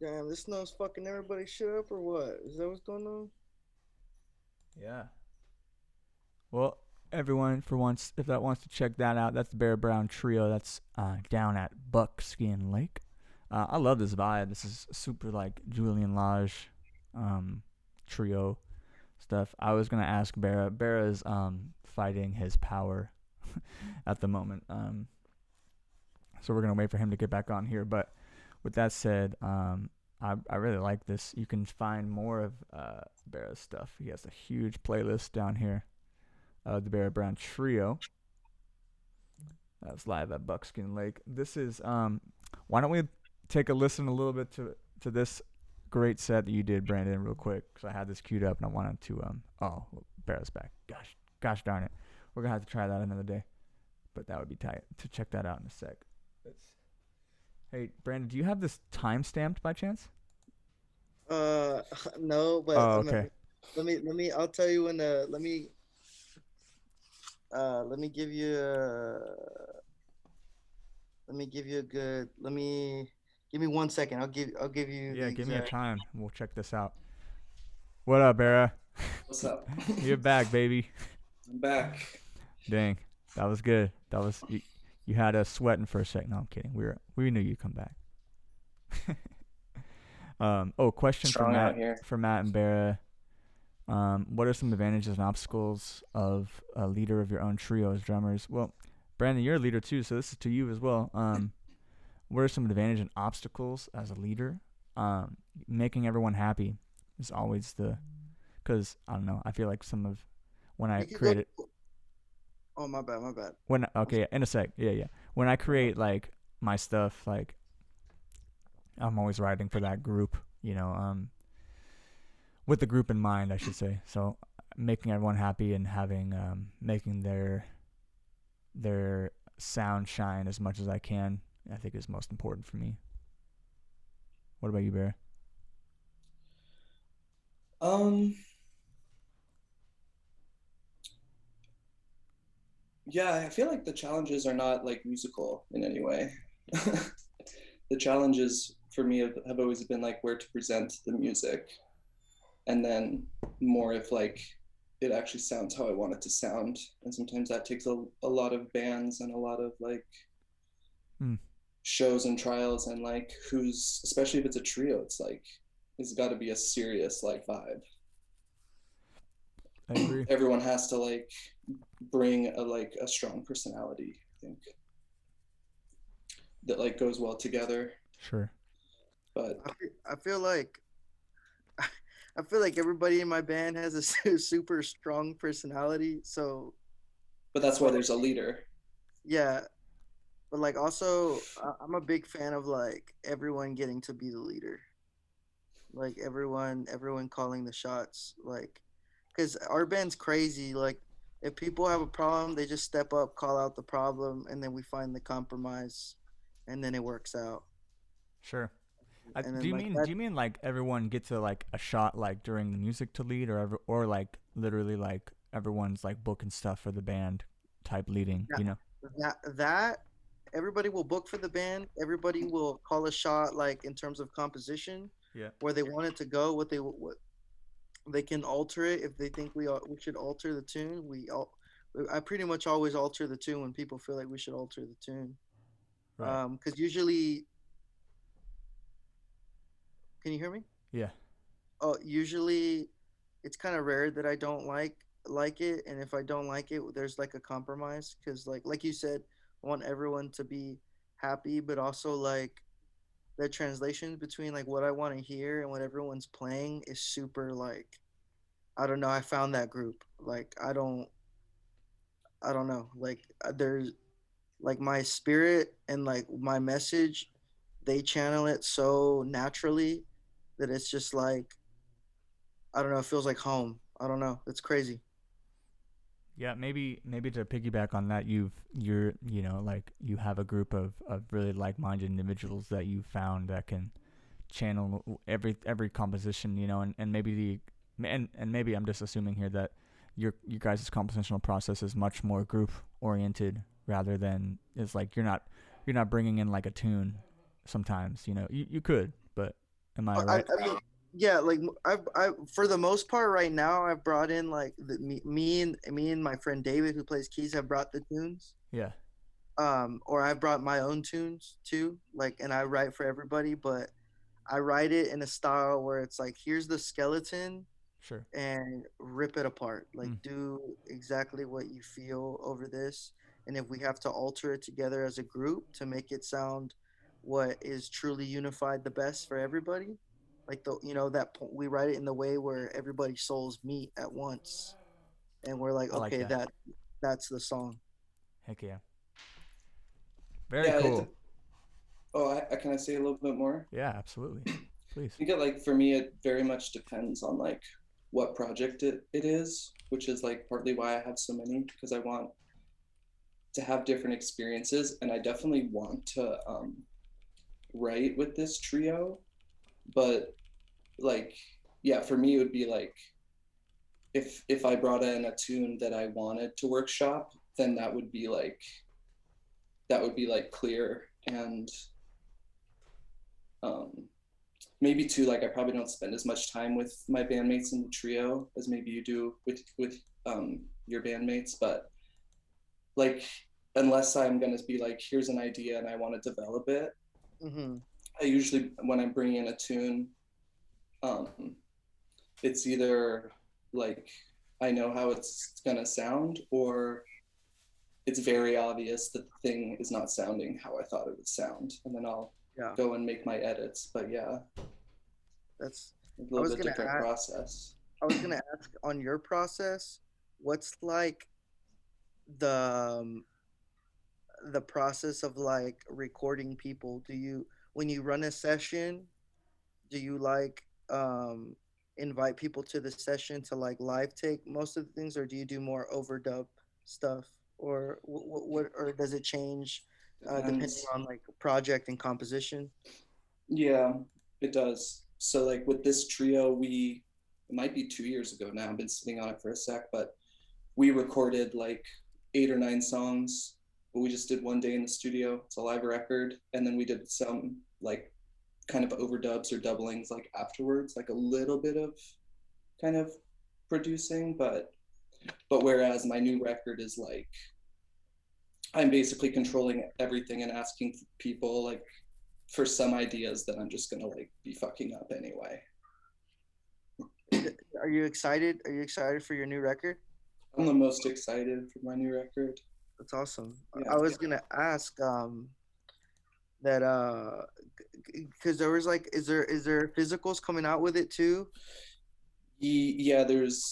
Damn, this snow's fucking everybody shit up or what? Is that what's going on? Yeah. Well, everyone, for once, if that wants to check that out, that's the Bear Brown Trio. That's down at Buckskin Lake. I love this vibe. This is super like Julian Lage trio stuff. I was gonna ask Barra. Barra's fighting his power at the moment. So we're gonna wait for him to get back on here. But with that said, I really like this. You can find more of Barra's stuff. He has a huge playlist down here. The Barra Brown Trio. That's live at Buckskin Lake. This is why don't we take a listen a little bit to this great set that you did, Brandon, real quick, because I had this queued up and I wanted to Barra's back. Gosh darn it. We're gonna have to try that another day. But that would be tight to check that out in a sec. Hey, Brandon, do you have this time stamped by chance? No, but okay. Let me. I'll tell you when. Let me give you. Let me give you a good. Give me 1 second. I'll give you. Yeah, give me a time. We'll check this out. What up, Barra? What's up? You're back, baby. I'm back. Dang, that was good. That was you had us sweating for a second. No, I'm kidding. We knew you'd come back. Question for Matt and Barra. What are some advantages and obstacles of a leader of your own trio as drummers? Well, Brandon, you're a leader too, so this is to you as well. What are some advantages and obstacles as a leader? Making everyone happy is always because I don't know. I feel like when I create it. Oh, my bad. In a sec. Yeah. When I create like my stuff, like I'm always writing for that group, with the group in mind, I should say. So making everyone happy and having making their sound shine as much as I can, I think is most important for me. What about you, Bear? Yeah, I feel like the challenges are not like musical in any way. The challenges for me have always been like where to present the music, and then more if like it actually sounds how I want it to sound. And sometimes that takes a lot of bands and a lot of like shows and trials, and like especially if it's a trio, it's got to be a serious like vibe. I agree. Everyone has to like bring a strong personality, I think, that like goes well together. Sure. But I feel like everybody in my band has a super strong personality. So. But that's why there's a leader. Yeah, but like also, I'm a big fan of like everyone getting to be the leader. Like everyone calling the shots. Like, because our band's crazy. Like, if people have a problem, they just step up, call out the problem, and then we find the compromise, and then it works out. Sure. Do you mean like everyone gets a shot like during the music to lead, or like literally like everyone's like booking stuff for the band type leading? That everybody will book for the band. Everybody will call a shot like in terms of composition. Yeah. Where they want it to go, what they can alter it if they think we should alter the tune. I pretty much always alter the tune when people feel like we should alter the tune. Right. Because usually. Can you hear me? Yeah. Oh, usually it's kind of rare that I don't like it, and if I don't like it, there's like a compromise, because like you said, I want everyone to be happy, but also like the translation between like what I want to hear and what everyone's playing is super like, I don't know. I found that group. Like I don't know. Like there's like my spirit and like my message, they channel it so naturally that it's just like, I don't know, it feels like home. I don't know. It's crazy. Yeah, maybe to piggyback on that, you have a group of really like-minded individuals that you found that can channel every composition, and maybe maybe I'm just assuming here that your guys' compositional process is much more group oriented rather than it's like you're not bringing in like a tune sometimes, you could, but Am I I, right? I mean, yeah, like I for the most part right now I've brought in like me and my friend David who plays keys have brought the tunes. Yeah. Or I've brought my own tunes too, like, and I write for everybody, but I write it in a style where it's like, here's the skeleton Sure. and rip it apart. Like, Mm. do exactly what you feel over this. And if we have to alter it together as a group to make it sound what is truly unified the best for everybody, like we write it in the way where everybody's souls meet at once, and we're like, I like okay, that. that's the song. Heck yeah. Very Yeah. cool. I can I say a little bit more? Yeah, absolutely. Please. I think like for me, it very much depends on like what project it is, which is like partly why I have so many, because I want to have different experiences, and I definitely want to write with this trio. But like, yeah, for me, it would be like if I brought in a tune that I wanted to workshop, then that would be like clear. And um, maybe too, like I probably don't spend as much time with my bandmates in the trio as maybe you do with your bandmates, but like unless I'm gonna be like, here's an idea and I want to develop it, Mm-hmm. I usually, when I'm bringing in a tune, um, it's either like I know how it's gonna sound, or it's very obvious that the thing is not sounding how I thought it would sound, and then I'll Yeah, go and make my edits. But yeah, that's. a I little was bit gonna different ask. process. I was gonna ask on your process, what's like the um, the process of like recording people? Do you when you run a session, do you like invite people to the session to like live take most of the things, or do you do more overdub stuff, or what or does it change depending Depends. on like project and composition? Yeah, it does. So like with this trio, it might be 2 years ago now. I've been sitting on it for a sec, but we recorded like 8 or 9 songs, but we just did one day in the studio. It's a live record, and then we did some like kind of overdubs or doublings like afterwards, like a little bit of kind of producing, but whereas my new record is like I'm basically controlling everything and asking people like for some ideas that I'm just gonna like be fucking up anyway. Are you excited? Are you excited for your new record? I'm the most excited for my new record. That's awesome. Yeah. I was gonna ask that because there was like, is there physicals coming out with it too? Yeah, there's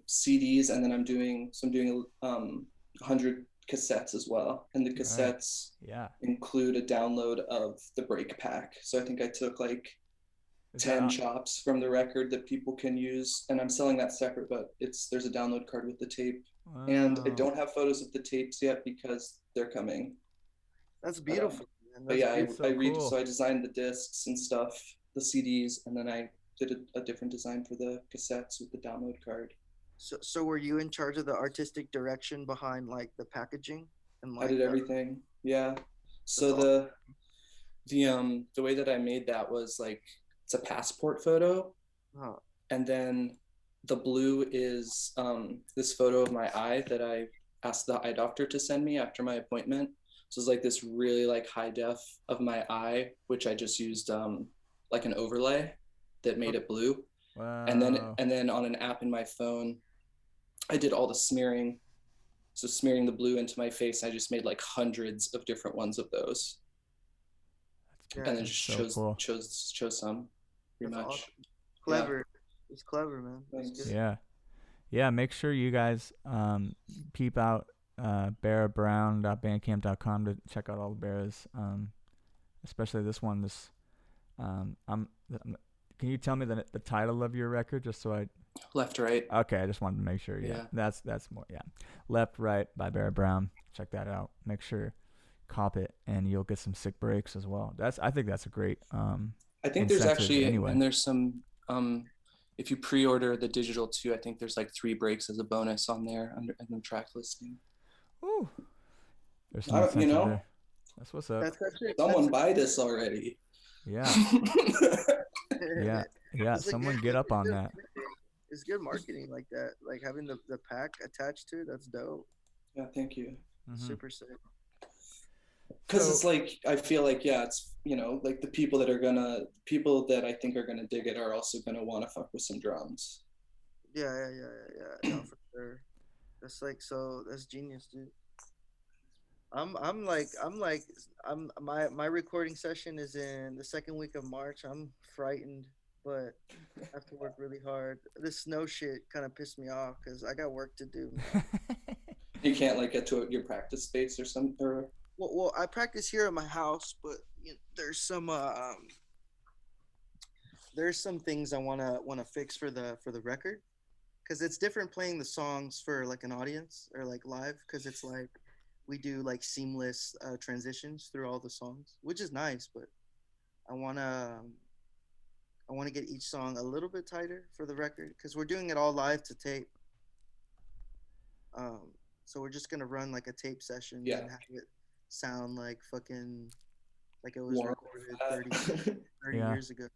CDs, and then I'm doing 100 cassettes as well, and the Right. cassettes Yeah. include a download of the break pack. So I think I took like Is 10 that, chops from the record that people can use, and I'm selling that separate, but there's a download card with the tape. And I wow. don't have photos of the tapes yet because they're coming. That's But, beautiful, man. but That's yeah, beautiful. So cool. so I designed the discs and stuff, the CDs, and then I did a different design for the cassettes with the download card. So were you in charge of the artistic direction behind like the packaging and I like did everything. Yeah. So that's awesome. the way that I made that was like it's a passport photo, Oh, and then the blue is this photo of my eye that I asked the eye doctor to send me after my appointment. So it's like this really like high def of my eye, which I just used like an overlay that made it blue. Wow. And then on an app in my phone, I did all the smearing. So smearing the blue into my face, I just made like hundreds of different ones of those, yeah, and then That's just so cool. chose some, pretty that's much. awesome. Clever. It's clever, man. That's Thanks. good. Yeah. Yeah. Make sure you guys peep out barrabrown.bandcamp.com to check out all the Barras, especially this one. Can you tell me the title of your record just so I? Left, right. Okay, I just wanted to make sure. Yeah, that's more. Yeah, Left Right by Barra Brown. Check that out. Make sure cop it, and you'll get some sick breaks as well. I think that's a great. I think there's incentive actually, anyway. and there's some. If you pre-order the digital too, I think there's like 3 breaks as a bonus on there under in the track listing. Ooh, there's some You incentive know, there. That's what's up. That's actually someone buy this already. Yeah. Yeah. Yeah. It's like Someone good, get up on good that. marketing. It's good marketing like that. Like having the pack attached to it. That's dope. Yeah, thank you. Mhm. Super sick. Because So it's like I feel like yeah, it's like the people that I think are gonna dig it are also gonna want to fuck with some drums. Yeah. No, for sure. That's like so. That's genius, dude. My recording session is in the second week of March. I'm frightened, but I have to work really hard. This snow shit kind of pissed me off because I got work to do, man. You can't like get to your practice space or something. Or Well, I practice here at my house, but there's some things I wanna fix for the record because it's different playing the songs for like an audience or like live because it's like we do like seamless transitions through all the songs, which is nice, but I wanna I want to get each song a little bit tighter for the record because we're doing it all live to tape. Um, so we're just gonna run like a tape session yeah, and have it sound like fucking like it was warm. recorded Uh, 30 yeah, years ago.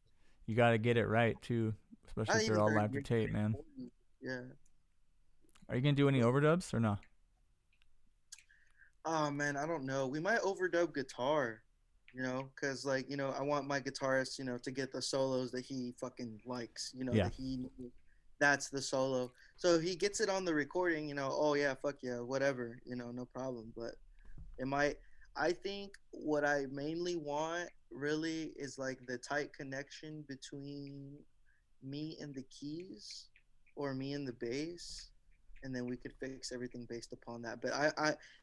you got to get it right too, especially Not if they're even all 30 live to years, tape, man. 40. Yeah. Are you gonna do any overdubs or no? Oh man, I don't know. We might overdub guitar, because like I want my guitarist, to get the solos that he fucking likes, Yeah, that's the solo. So if he gets it on the recording, oh yeah, fuck yeah, whatever, no problem. But it might. I think what I mainly want really is like the tight connection between me and the keys or me and the bass, and then we could fix everything based upon that. But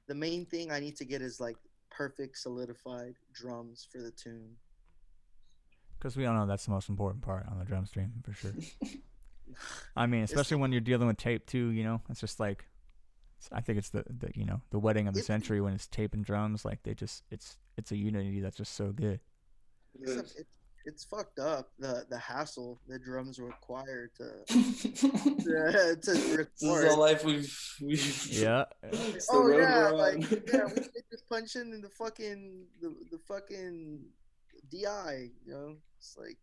the main thing I need to get is like perfect solidified drums for the tune. because we all know that's the most important part on the drum stream for sure. I mean, It's especially when you're dealing with tape too. It's just like I think it's the the wedding of the it's century when it's tape and drums. Like it's a unity that's just so good. it's, a, it's it's fucked up the hassle the drums require to to This is the record. life we've Yeah, it's the Oh road yeah, we're like on. yeah, we get this punching in the fucking DI. It's like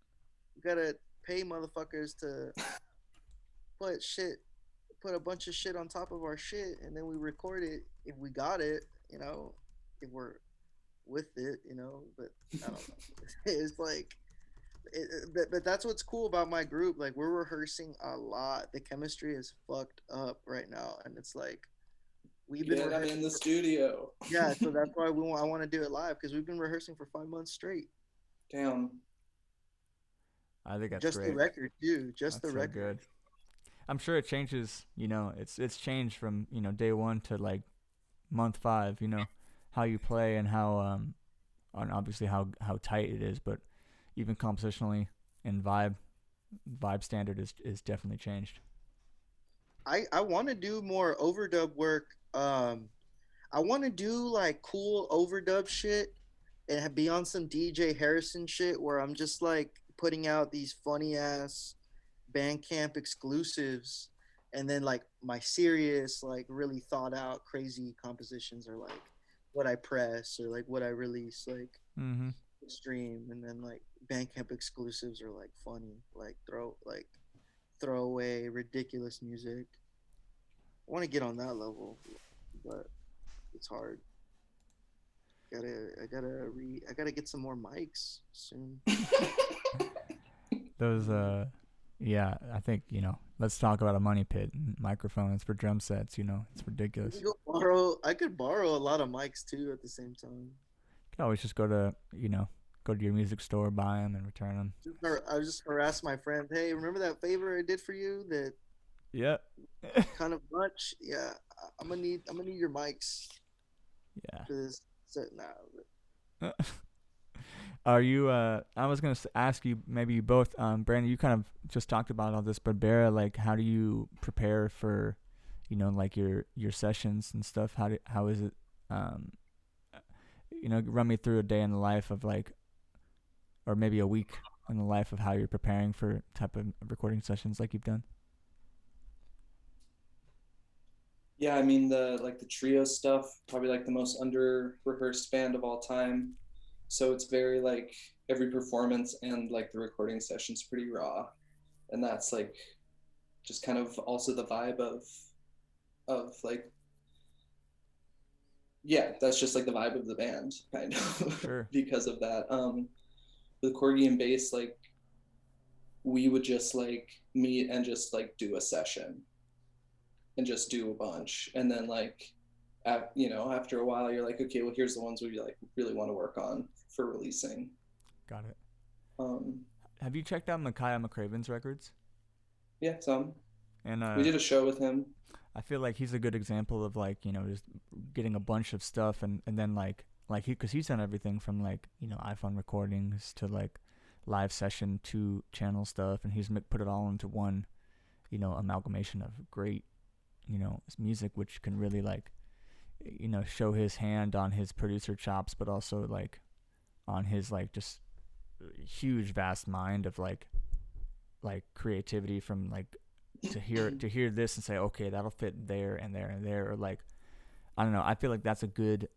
we gotta pay motherfuckers to put shit, put a bunch of shit on top of our shit, and then we record it if we got it. If we're with it. But I don't know. It's like, but that's what's cool about my group. Like we're rehearsing a lot. The chemistry is fucked up right now, and it's like we've been Get them in rehearsing the for studio. yeah, so that's why I want to do it live because we've been rehearsing for 5 months straight. Damn. I think that's Just the great. record, dude. Just That's the so record. good. I'm sure it changes. It's changed from day one to like month 5. How you play and how and obviously how tight it is, but even compositionally and vibe standard is definitely changed. I want to do more overdub work. I want to do like cool overdub shit and be on some DJ Harrison shit where I'm just like putting out these funny ass Bandcamp exclusives, and then like my serious, like really thought out, crazy compositions are like what I press or like what I release like Mm-hmm. stream, and then like Bandcamp exclusives are like funny, like throwaway ridiculous music. I want to get on that level, but it's hard. I gotta get some more mics soon. Those yeah, I think let's talk about a money pit and microphones for drum sets. It's ridiculous. I could borrow a lot of mics too at the same time. You can always just go to your music store, buy them, and return them. I just harass my friend. Hey, remember that favor I did for you? That Yep. kind of much. Yeah, I'm gonna need your mics Yeah. for this set now. Are you? I was gonna ask you, maybe you both. Brandon, you kind of just talked about all this, but Barra, like, how do you prepare for, like your sessions and stuff? How is it? Run me through a day in the life of like, or maybe a week in the life of how you're preparing for type of recording sessions like you've done. Yeah, I mean the trio stuff, probably like the most under rehearsed band of all time. So it's very like every performance and like the recording session's pretty raw, and that's like just kind of also the vibe of like, yeah, that's just like the vibe of the band kind of. Sure. Because of that. With Corgi and bass, like we would just like meet and just like do a session and just do a bunch, and then like you know, after a while you're like, okay, well here's the ones we like really want to work on for releasing. Got it. um Have you checked out Micaiah McCraven's records? yeah, some. And We did a show with him. I feel like he's a good example of like, you know, just getting a bunch of stuff and then like because he's done everything from like, you know, iPhone recordings to like live session to channel stuff, and he's put it all into one, you know, amalgamation of great, you know, music, which can really like, you know, show his hand on his producer chops, but also like on his like just huge vast mind of like creativity from like to hear this and say, okay, that'll fit there and there and there, or like, I don't know, I feel like that's a good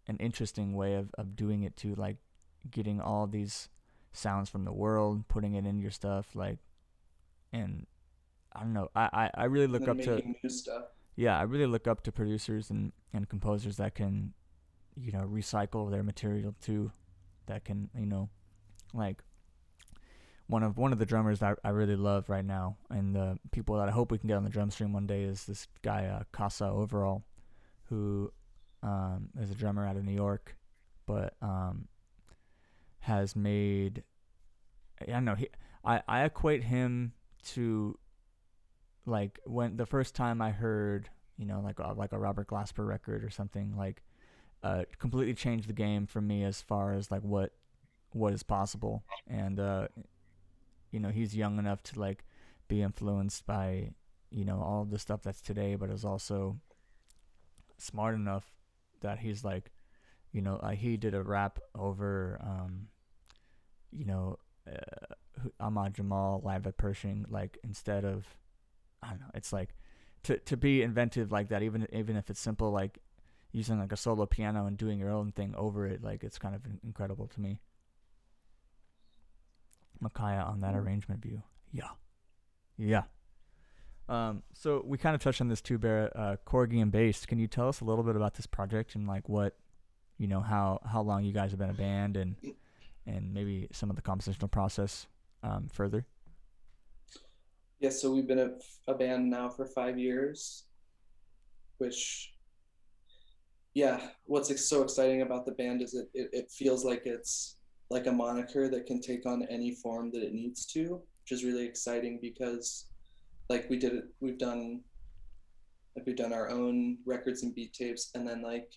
and interesting way of doing it too, like getting all these sounds from the world, putting it in your stuff, like, and I don't know, I really look up to new stuff. Yeah, I really look up to producers and composers that can, you know, recycle their material too, that can, you know, like one of the drummers that I really love right now, and the people that I hope we can get on the drum stream one day, is this guy Casa Overall, who is a drummer out of New York, but has made, I don't know, I equate him to like when the first time I heard, you know, like a Robert Glasper record or something, like completely changed the game for me as far as like what is possible. And you know, he's young enough to like be influenced by, you know, all of the stuff that's today, but is also smart enough that he's like, you know, he did a rap over you know, Ahmad Jamal live at Pershing, like instead of, I don't know, it's like to be inventive like that, even if it's simple, like using like a solo piano and doing your own thing over it, like it's kind of incredible to me. Micaiah on that arrangement view. Yeah. So we kind of touched on this too, Barra, Corgi and bass. Can you tell us a little bit about this project and like what, you know, how long you guys have been a band, and maybe some of the compositional process further? Yeah, so we've been a band now for 5 years, which, yeah, what's so exciting about the band is it feels like it's like a moniker that can take on any form that it needs to, which is really exciting because like we've done our own records and beat tapes, and then like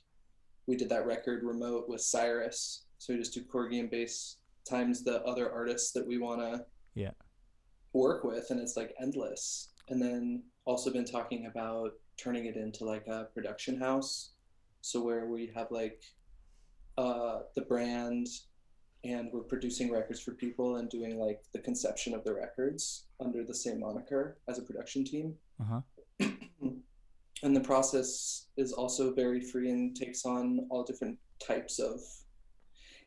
we did that record remote with Cyrus, so we just do Corgi and bass times the other artists that we want to work with, and it's like endless. And then also been talking about turning it into like a production house, so where we have like the brand, and we're producing records for people and doing like the conception of the records under the same moniker as a production team. And the process is also very free and takes on all different types of,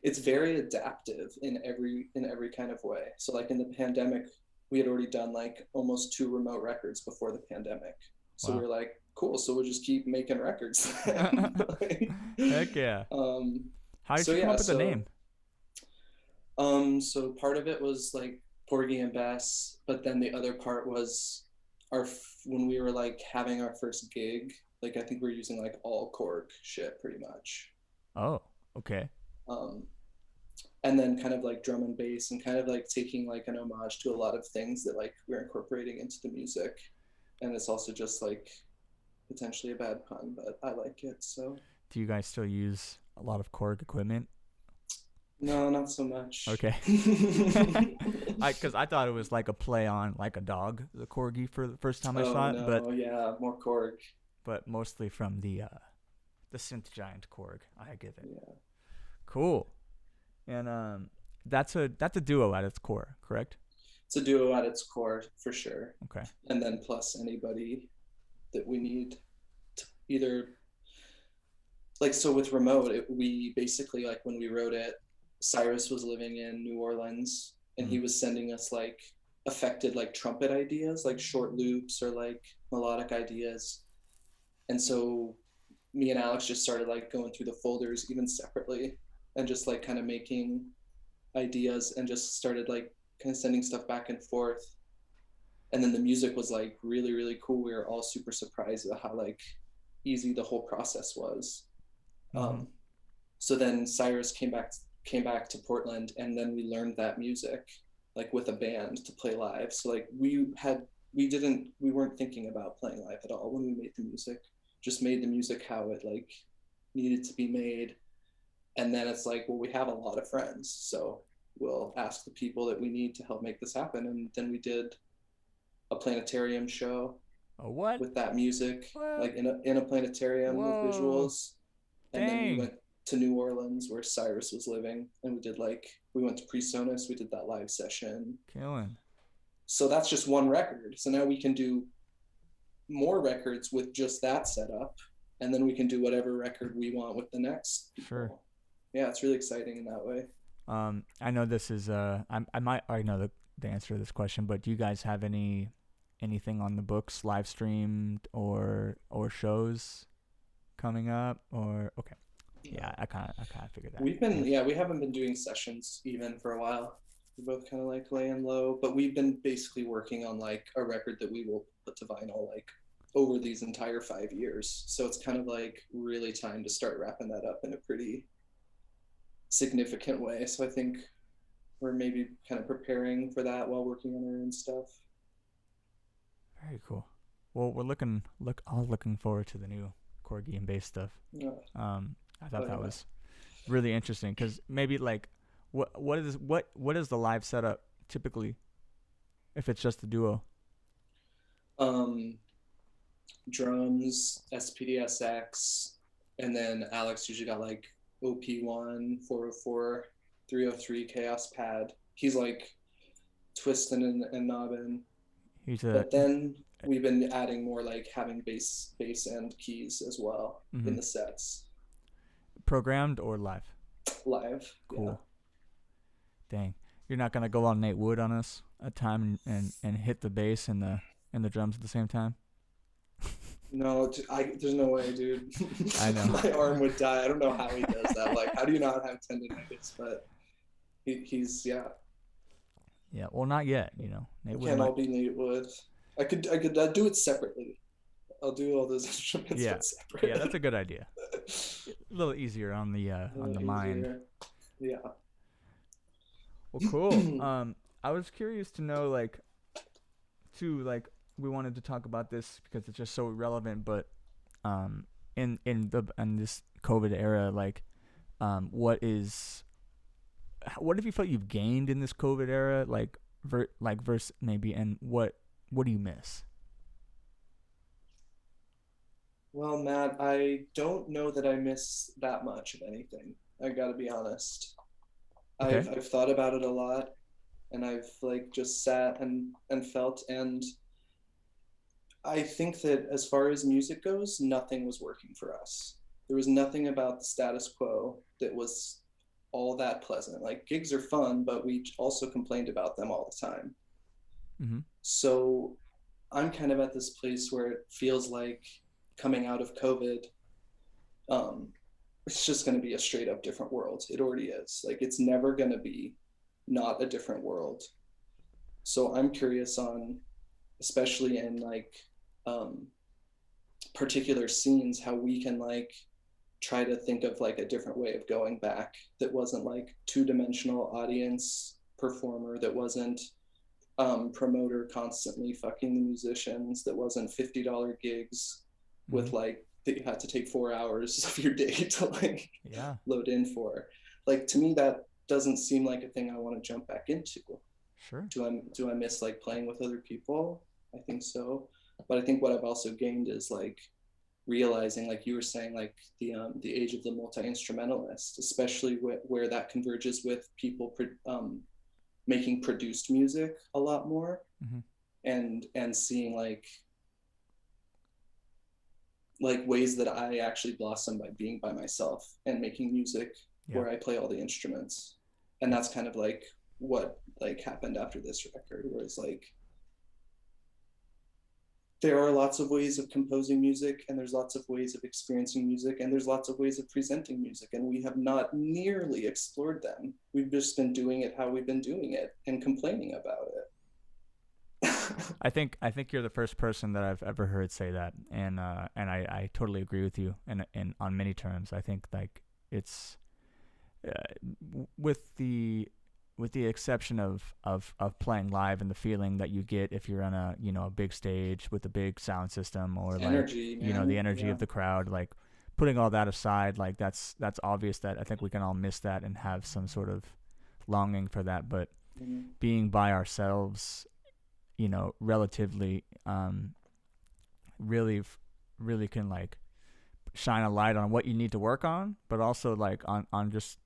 it's very adaptive in every kind of way. So like in the pandemic, we had already done like almost 2 remote records before the pandemic. So we were like, cool, so we'll just keep making records. Like, heck yeah. How did you come up with the name? So part of it was like Porgy and Bess, but then the other part was when we were like having our first gig, like I think we were using like all Korg shit pretty much. Oh, okay. And then kind of like drum and bass, and kind of like taking like an homage to a lot of things that like we're incorporating into the music. And it's also just like potentially a bad pun, but I like it. So do you guys still use a lot of Korg equipment? No, not so much. Okay. Because I thought it was like a play on like a dog, the Corgi, for the first time I saw it. But yeah, more Korg. But mostly from the synth giant Korg, I give it. Yeah. Cool. And that's a duo at its core, correct? It's a duo at its core for sure. Okay. And then plus anybody that we need to either, like, so with remote, we basically, like when we wrote it, Cyrus was living in New Orleans, and he was sending us like affected like trumpet ideas, like short loops or like melodic ideas. And so me and Alex just started like going through the folders even separately and just like kind of making ideas and just started like kind of sending stuff back and forth. And then the music was like really, really cool. We were all super surprised at how like easy the whole process was. So then Cyrus came back to Portland, and then we learned that music like with a band to play live. So like we weren't thinking about playing live at all when we made the music. Just made the music how it like needed to be made. And then it's like, well, we have a lot of friends, so we'll ask the people that we need to help make this happen. And then we did a planetarium show with that music, like in a planetarium with visuals. And then we went to New Orleans where Cyrus was living, and we went to PreSonus, we did that live session. Killing. So that's just one record. So now we can do more records with just that setup, and then we can do whatever record we want with the next people. Sure. Yeah, it's really exciting in that way. I know this is I might already know the answer to this question, but do you guys have anything on the books, live streamed or shows coming up? Or okay, yeah, I kind of figured that. We haven't been doing sessions even for a while. We're both kind of like laying low, but we've been basically working on like a record that we will put to vinyl like over these entire 5 years. So it's kind of like really time to start wrapping that up in a pretty significant way. So I think we're maybe kind of preparing for that while working on our own stuff. Very cool. Well, we're looking forward to the new Corgi and bass stuff. Yeah. I thought that was really interesting because maybe like what is the live setup typically if it's just a duo? Drums, SPDSX, and then Alex usually got like OP1, 404, 303 Chaos Pad. He's like twisting and knobbing. But then we've been adding more like having bass and keys as well in the sets. Programmed or live? Live. Cool. Yeah. Dang, you're not gonna go on Nate Wood on us a time and hit the bass and the drums at the same time? No, there's no way, dude. I know. My arm would die. I don't know how he does that. Like, how do you not have tendonitis? But he's yeah. Yeah, well, not yet. You know, Nate Wood. Can't all be Nate Wood. I could do it separately. I'll do all those instruments separate. Yeah, that's a good idea. A little easier on the mind. Yeah. Well, cool. I was curious to know, like, we wanted to talk about this because it's just so relevant, but in this COVID era, like, what have you felt you've gained in this COVID era, like versus maybe, and what do you miss? Well, Matt, I don't know that I miss that much of anything. I gotta be honest. Okay. I've thought about it a lot, and I've like just sat and felt, and I think that as far as music goes, nothing was working for us. There was nothing about the status quo that was all that pleasant. Like, gigs are fun, but we also complained about them all the time. Mm-hmm. So I'm kind of at this place where it feels like coming out of COVID, it's just going to be a straight up different world. It already is. Like, it's never going to be not a different world. So I'm curious on, especially in like particular scenes, how we can like try to think of like a different way of going back that wasn't like two-dimensional audience performer, that wasn't promoter constantly fucking the musicians, that wasn't $50 gigs with like that you had to take 4 hours of your day to like load in for. Like, to me, that doesn't seem like a thing I want to jump back into. Sure. Do I miss like playing with other people? I think so. But I think what I've also gained is like realizing, like you were saying, like the age of the multi-instrumentalist, especially where that converges with people making produced music a lot more, and seeing like ways that I actually blossom by being by myself and making music where I play all the instruments. And that's kind of like what like happened after this record, where it's like there are lots of ways of composing music, and there's lots of ways of experiencing music, and there's lots of ways of presenting music, and we have not nearly explored them. We've just been doing it how we've been doing it and complaining about it. I think you're the first person that I've ever heard say that, and I totally agree with you, and on many terms. I think like it's with the exception of playing live and the feeling that you get if you're on a big stage with a big sound system, or Energy, man. the energy Yeah. of the crowd, like putting all that aside, like that's obvious that I think we can all miss that and have some sort of longing for that. But Mhm. being by ourselves, relatively, really really can like shine a light on what you need to work on, but also like on just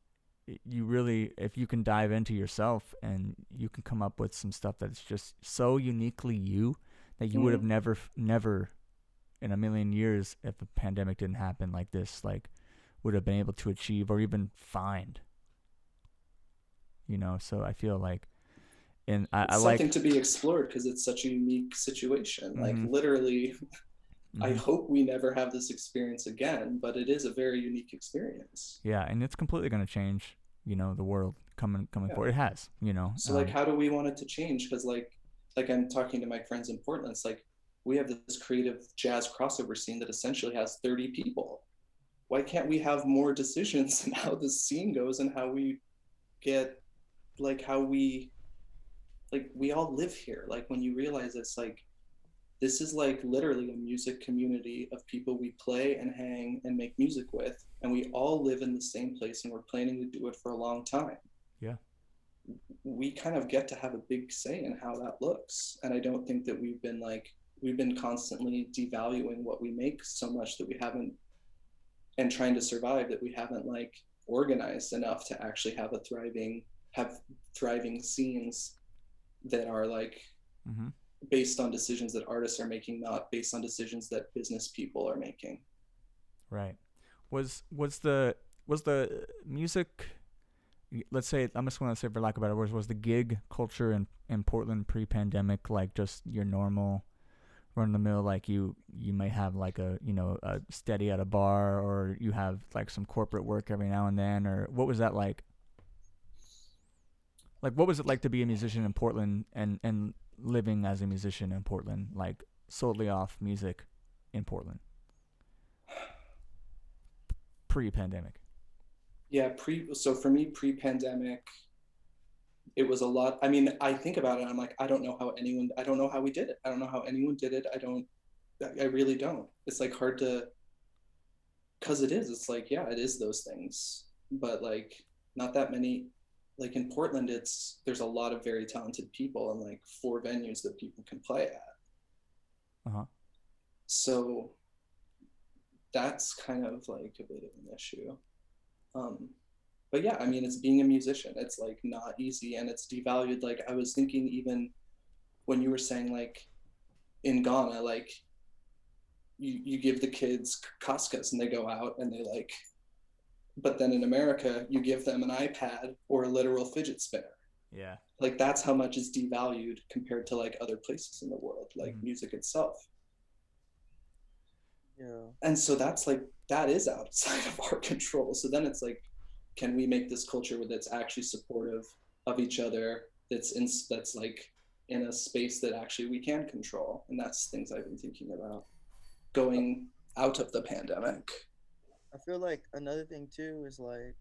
you really, if you can dive into yourself and you can come up with some stuff that's just so uniquely you that you would have never in a million years, if a pandemic didn't happen like this, like would have been able to achieve or even find, so I feel like, and I It's like, something to be explored because it's such a unique situation. Like literally, I hope we never have this experience again, but it is a very unique experience. yeah, and it's completely going to change, the world coming Yeah. forward. It has, So like, how do we want it to change? Because like I'm talking to my friends in Portland. It's like we have this creative jazz crossover scene that essentially has 30 people. Why can't we have more decisions in how this scene goes and how we get like how we like we all live here? Like when you realize it's like this is like literally a music community of people we play and hang and make music with, and we all live in the same place and we're planning to do it for a long time. Yeah. We kind of get to have a big say in how that looks. And I don't think that we've been constantly devaluing what we make so much that we haven't, and trying to survive, that we haven't like organized enough to actually have thriving scenes that are like based on decisions that artists are making, not based on decisions that business people are making. Right. Was the music, let's say, I'm just going to say for lack of better words, was the gig culture in Portland pre-pandemic like just your normal run of the mill, like you may have like a steady at a bar, or you have like some corporate work every now and then, or what was that like? Like what was it like to be a musician in Portland and living as a musician in Portland, like solely off music in Portland pre-pandemic? Yeah, so for me pre-pandemic, it was a lot. I mean, I think about it and I'm like, I don't know how we did it. I don't know how anyone did it. I really don't. It's like hard to, because it's like, yeah, it is those things, but like not that many. Like in Portland, there's a lot of very talented people and like 4 venues that people can play at. So that's kind of like a bit of an issue. But yeah, I mean, it's being a musician. It's like not easy and it's devalued. Like I was thinking, even when you were saying like in Ghana, like you give the kids Cascas and they go out and they like, but then in America, you give them an iPad or a literal fidget spinner. Yeah. Like that's how much is devalued compared to like other places in the world, like music itself. Yeah. And so that's like, that is outside of our control. So then it's like, can we make this culture that's actually supportive of each other, that's like in a space that actually we can control? And that's things I've been thinking about going out of the pandemic. I feel like another thing too is like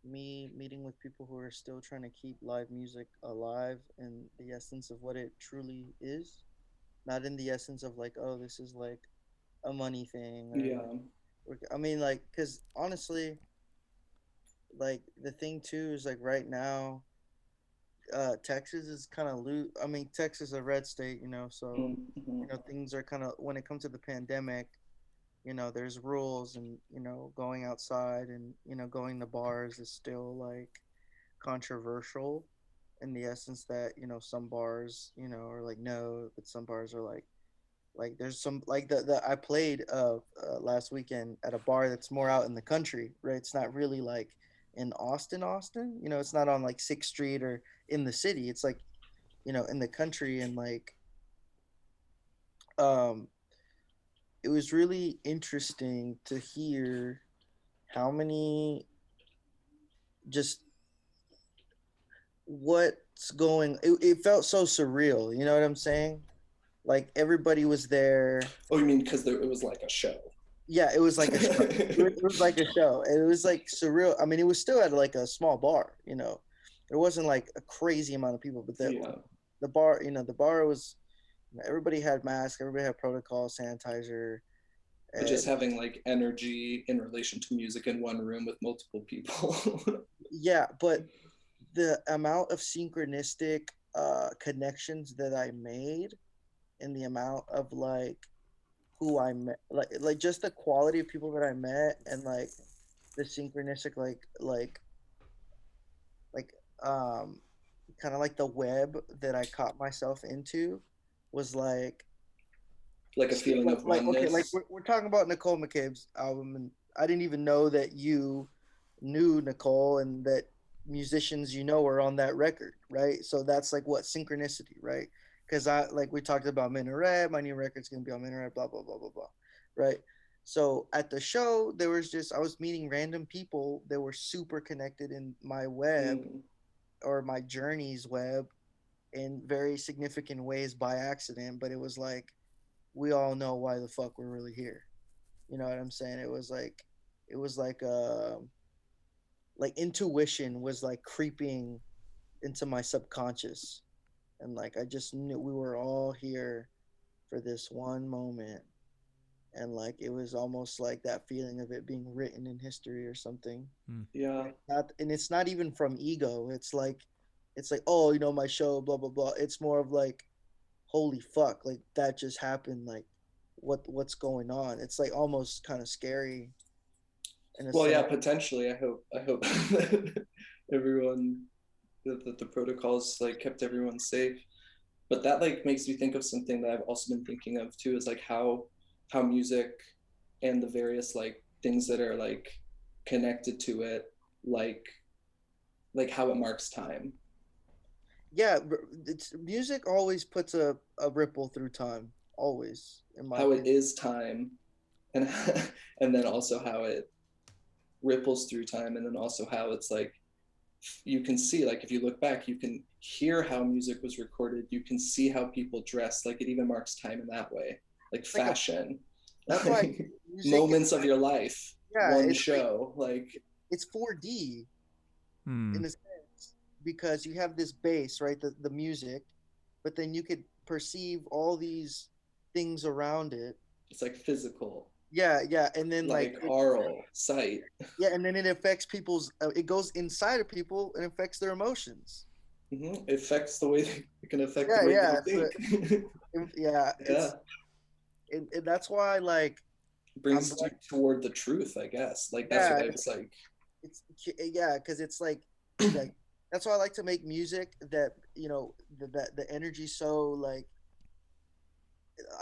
me meeting with people who are still trying to keep live music alive in the essence of what it truly is, not in the essence of like, oh, this is like a money thing. I mean, like, because honestly, like the thing too is like right now, Texas is kind of I mean, Texas is a red state, so things are kind of, when it comes to the pandemic, there's rules, and going outside and going to bars is still like controversial, in the essence that some bars are like no, but some bars are like there's some like the I played last weekend at a bar that's more out in the country, right? It's not really like in Austin. You know, it's not on like 6th Street or in the city. It's like, you know, in the country. And like, um, it was really interesting to hear how many just what's going it felt so surreal, you know what I'm saying? Like everybody was there. Oh, you mean because it was like a show? Yeah, it was like a show. It was like a show. And it was like surreal. I mean, it was still at like a small bar, you know. There wasn't like a crazy amount of people, but Yeah. the bar, you know, the bar was, everybody had masks, everybody had protocol, sanitizer. But just And having like energy in relation to music in one room with multiple people. yeah, but the amount of synchronistic connections that I made, and the amount of like who I met, like just the quality of people that I met, and like the synchronistic like um kind of like the web that I caught myself into was Like a feeling of like okay, like oneness. we're talking about Nicole McCabe's album, and I didn't even know that you knew Nicole, and that musicians you know are on that record, right? So that's like what synchronicity, right? Because I, like we talked about Minaret, my new record's gonna be on Minaret, blah blah blah blah blah, right? So at the show, there was just, I was meeting random people that were super connected in my web, Mm. or my journey's web, in very significant ways by accident. But it was like, we all know why the fuck we're really here. You know what I'm saying? It was like intuition was like creeping into my subconscious, and like I just knew we were all here for this one moment. And like it was almost like that feeling of it being written in history or something. Hmm. Yeah. And it's not even from ego. It's like, oh, you know, my show, blah blah blah. It's more of like, holy fuck, like that just happened. Like what's going on? It's like almost kind of scary in a Well, yeah, sense. potentially. I hope that everyone that the protocols like kept everyone safe. But that like makes me think of something that I've also been thinking of too, is like how music and the various like things that are like connected to it, like like how it marks time, Yeah, it's music always puts a ripple through time, always, in my how it opinion. is time, and and then also how it ripples through time, and then also how it's like you can see, like if you look back you can hear how music was recorded, you can see how people dress, like it even marks time in that way, like Like a, fashion. that's why music is Moments of like, your life, yeah, one show, like it's 4D Hmm. in a sense, because you have this bass, right, the music, but then you could perceive all these things around it. it's like physical, Yeah, yeah, and then like like aural sight. yeah, and then it affects people's. It goes inside of people and affects their emotions. It affects the way it can affect the Yeah, way yeah, they think. yeah. Yeah, And that's why like I'm brings you toward the truth, I guess, like that's yeah, what I was like. it's yeah, because it's like that's why I like to make music that, you know, that the energy, so like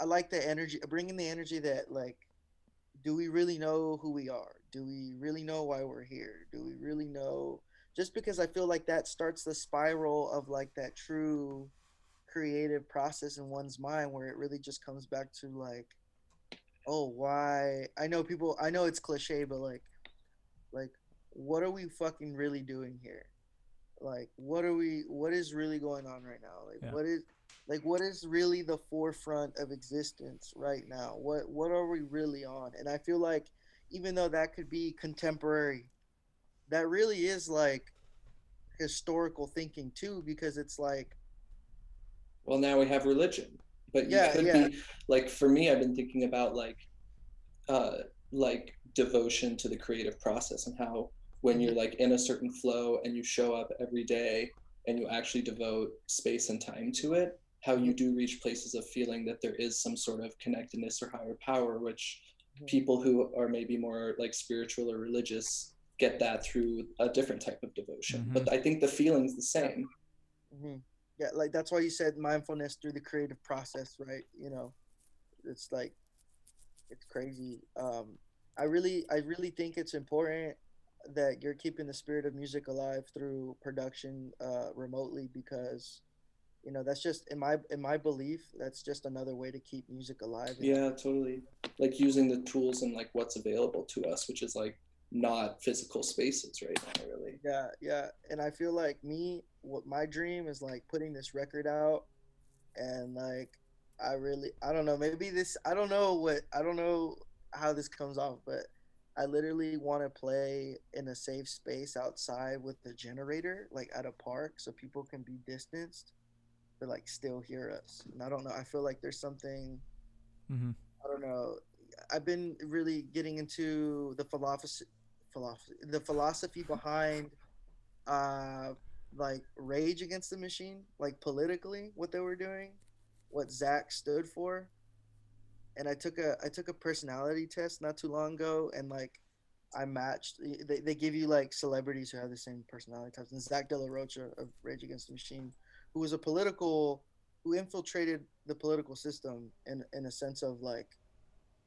I like the energy, bringing the energy that like, do we really know who we are? Do we really know why we're here? Do we really know? Just because I feel like that starts the spiral of like that true creative process in one's mind, where it really just comes back to like, oh, why? I know it's cliche, but like what are we fucking really doing here? Like what is really going on right now? Yeah. What is really the forefront of existence right now? What are we really on? And I feel like, even though that could be contemporary, that really is like historical thinking too, because it's like, Well, now we have religion, but you yeah, could yeah. be like, for me I've been thinking about uh like devotion to the creative process, and how when Mhm, you're like in a certain flow and you show up every day and you actually devote space and time to it, how mhm, you do reach places of feeling that there is some sort of connectedness or higher power, which mhm. people who are maybe more like spiritual or religious get that through a different type of devotion, Mm-hmm. but I think the feeling's the Yeah. same. Hmm. Yeah, like that's why you said mindfulness through the creative process, right? You know, it's like, it's crazy. I really think it's important. that you're keeping the spirit of music alive through production remotely, because that's just in my belief, that's just another way to keep music alive. Yeah, totally. Like using the tools and like what's available to us, which is like not physical spaces right now, really. Yeah, yeah. And I feel like what my dream is like putting this record out, and like I don't know, maybe this I don't know how this comes off, but I literally want to play in a safe space outside with the generator, like at a park, so people can be distanced but like still hear us. And I don't know, I feel like there's something, Mm-hmm. I don't know. I've been really getting into the philosophy behind uh like Rage Against the Machine, like politically what they were doing, what Zach stood for. And I took a personality test not too long ago, and like I matched. They give you like celebrities who have the same personality types, and Zach De La Rocha of Rage Against the Machine, who was who infiltrated the political system in a sense of like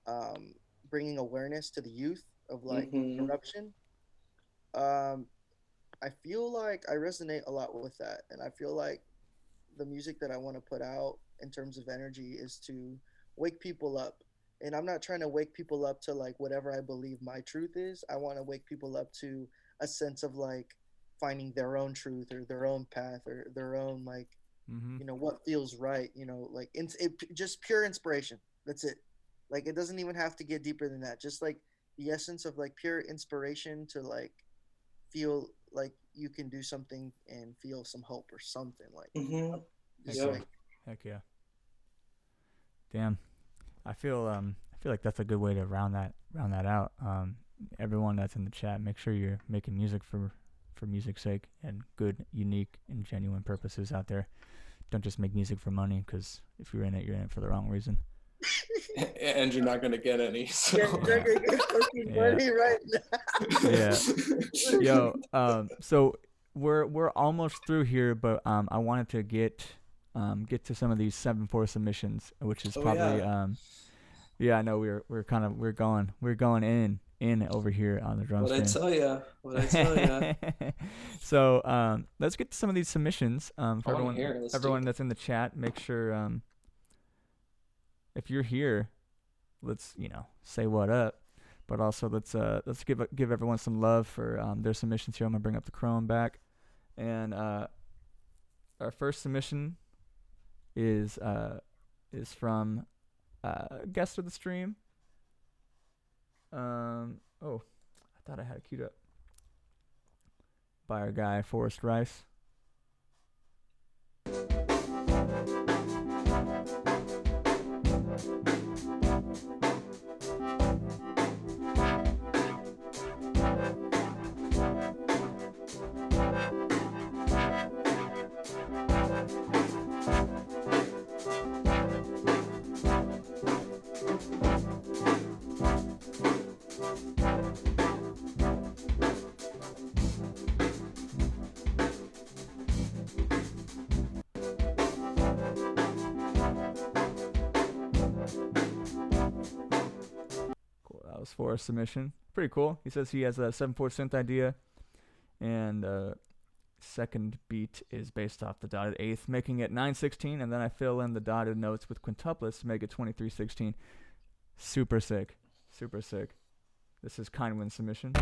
um, bringing awareness to the youth of like Mm-hmm. corruption. Um, I feel like I resonate a lot with that, and I feel like the music that I want to put out in terms of energy is to wake people up. And I'm not trying to wake people up to like whatever I believe my truth is. I want to wake people up to a sense of like finding their own truth or their own path or their own like Mm-hmm. what feels right. Like just pure inspiration. That's it. Like it doesn't even have to get deeper than that. Just like the essence of like pure inspiration to like feel like you can do something and feel some hope or something like Mm-hmm. Heck just yeah. Yep. like Heck yeah. Damn. I feel like that's a good way to round that out. Everyone that's in the chat, make sure you're making music for music's sake and good, unique, and genuine purposes out there. Don't just make music for money, because if you're in it for the wrong reason. And you're not gonna get any. So. yeah, you're gonna get fucking Yeah. money right now. Yeah. Yo, so we're almost through here, but I wanted to get to some of these 7/4 submissions, which is Oh, probably yeah. yeah, I know we're going in over here on the drum What I stream. tell ya. So let's get to some of these submissions. For I wanna everyone hear it. Let's do everyone it. that's in the chat, make sure if you're here, let's say what up. But also let's give everyone some love for their submissions here. I'm gonna bring up the Chrome back, and our first submission is from guest of the stream. Oh, I thought I had it queued up by our guy Forrest Rice. Cool. That was Forrest's submission. Pretty cool. He says he has a 7/4 synth idea, and second beat is based off the dotted eighth, making it 9/16, and then I fill in the dotted notes with quintuplets to make it 23/16. Super sick. Super sick. This is Kindwin's submission.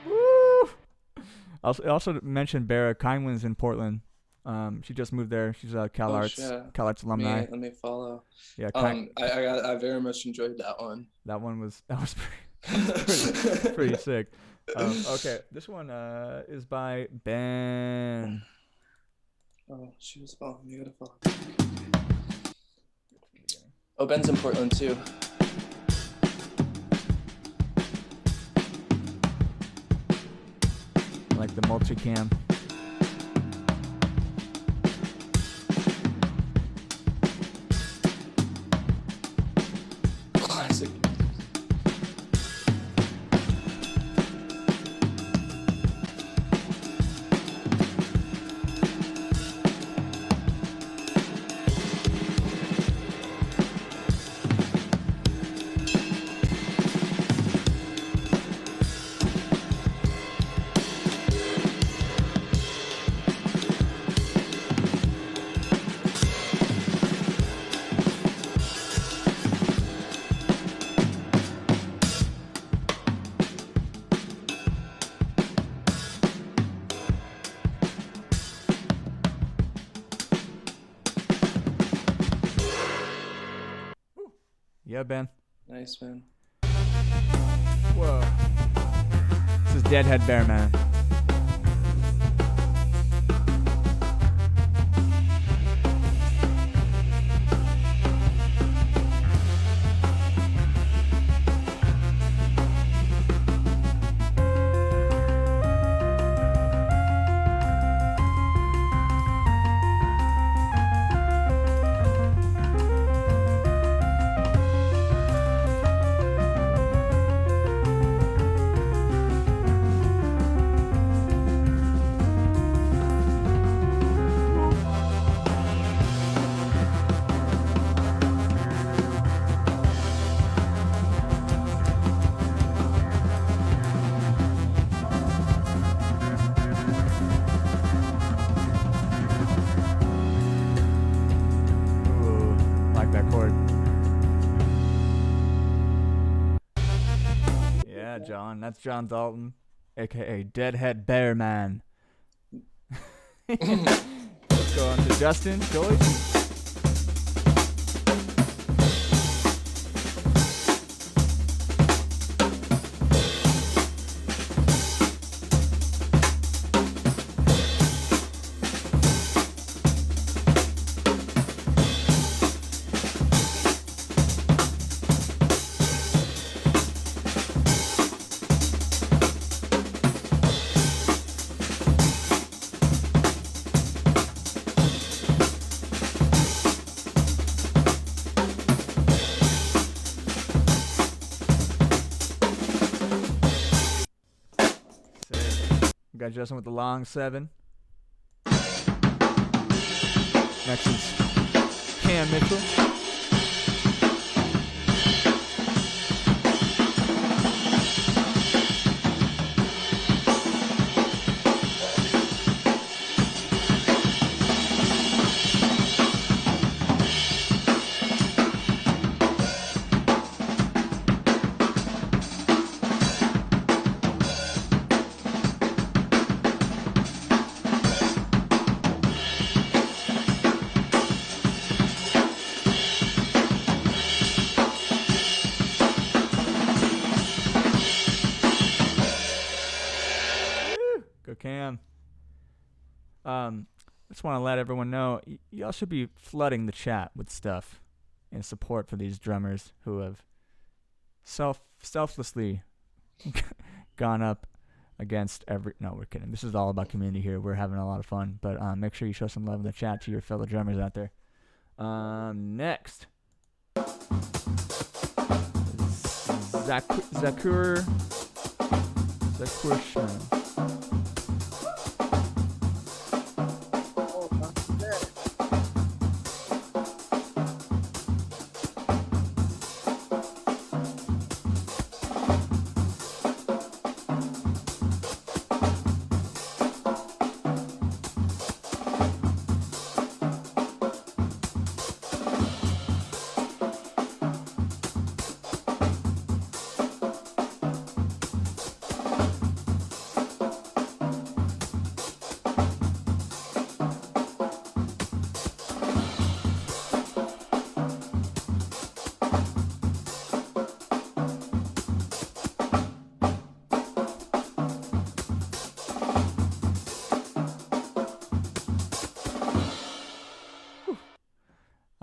Woo! Also mentioned Barra. Kindwin's in Portland, She just moved there. She's a Cal Oh, Arts shit. alumni. Let me follow. Yeah, I very much enjoyed that one. that was pretty sick. Okay, this one is by Ben. Oh, she was following. You gotta follow. Oh, Ben's in Portland too. I like the multicam. Classic. Yeah, Ben. Nice, man. Whoa. This is Deadhead Bear Man. Ooh, like that chord. Yeah, John. That's John Dalton, aka Deadhead Bear Man. Let's go on to Justin. Joyce. We got Justin with the long 7. Next is Cam Mitchell. Go Cam. Just want to let everyone know y'all should be flooding the chat with stuff and support for these drummers who have selflessly gone up against no, we're kidding. This is all about community here. We're having a lot of fun, but make sure you show some love in the chat to your fellow drummers out there. Next, Zakur Schman.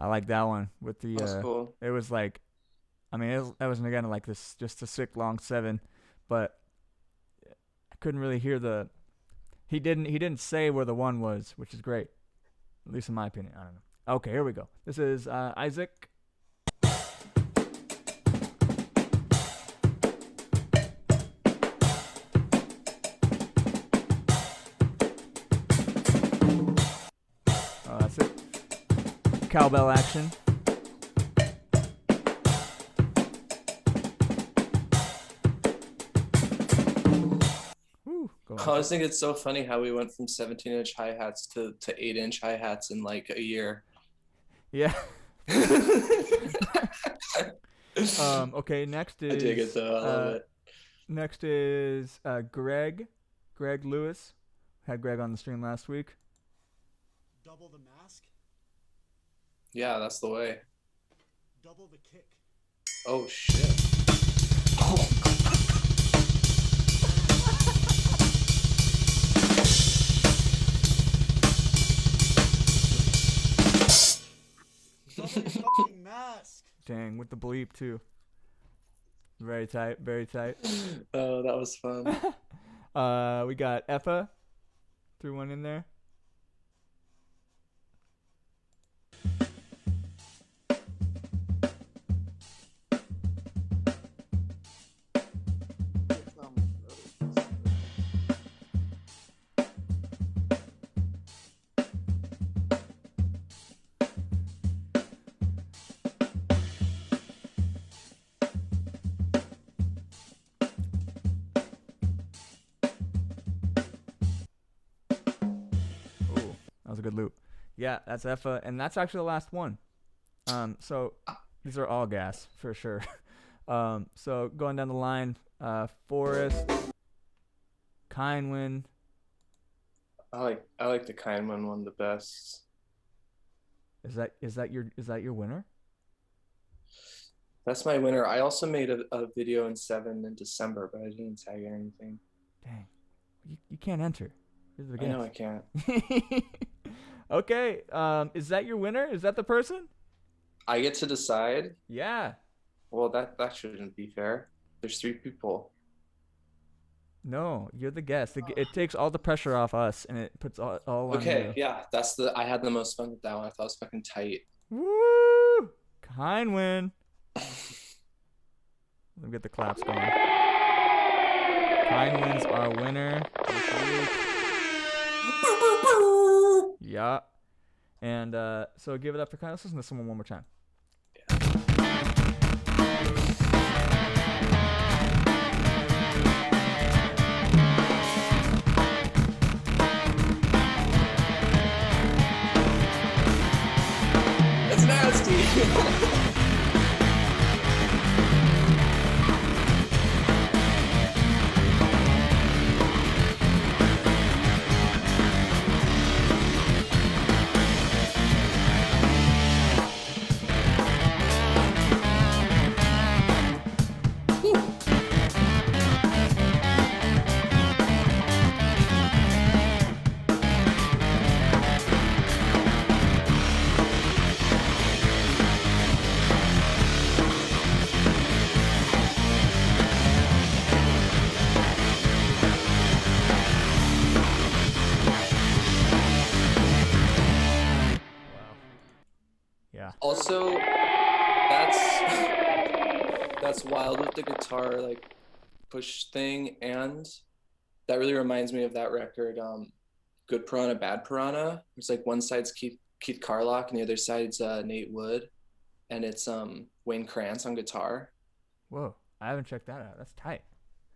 I like that one with the. That was cool. It was like, I mean, that wasn't again like this, just a sick long 7, but I couldn't really hear the. He didn't say where the 1 was, which is great, at least in my opinion. I don't know. Okay, here we go. This is Isaac. That's it. Cowbell action. Woo, go I always think it's so funny how we went from 17-inch hi-hats to 8-inch hi-hats in like a year. Yeah. Okay, next is. I dig it though. I love it. Next is Greg Lewis. Had Greg on the stream last week. Double the mask, Yeah, that's the way. double the kick. Oh shit. Double the fucking mask. Dang, with the bleep too. Very tight, very tight. Oh, that was fun. We got Effa. Threw one in there. That was a good loop. Yeah, that's Effa, and that's actually the last one. So these are all gas for sure. So going down the line, Forest, Kindwin. I like the Kindman one the best. Is that your winner? That's my winner. I also made a video in 7 in December, but I didn't tag anything. Dang, you can't enter. I know I can't. Okay, is that your winner? Is that the person? I get to decide? Yeah. Well, that shouldn't be fair. There's 3 people. No, you're the guest. It takes all the pressure off us, and it puts all on Okay, you. yeah, I had the most fun with that one. I thought it was fucking tight. Woo! Kindwin. Let me get the claps going. Kindwin's our winner this week. Yeah. And so give it up for Kind. Let's listen to someone one more time. That's nasty. Also, that's wild with the guitar like push thing, and that really reminds me of that record, Good Piranha, Bad Piranha. It's like one side's Keith Carlock and the other side's Nate Wood, and it's Wayne Krantz on guitar. Whoa, I haven't checked that out. That's tight.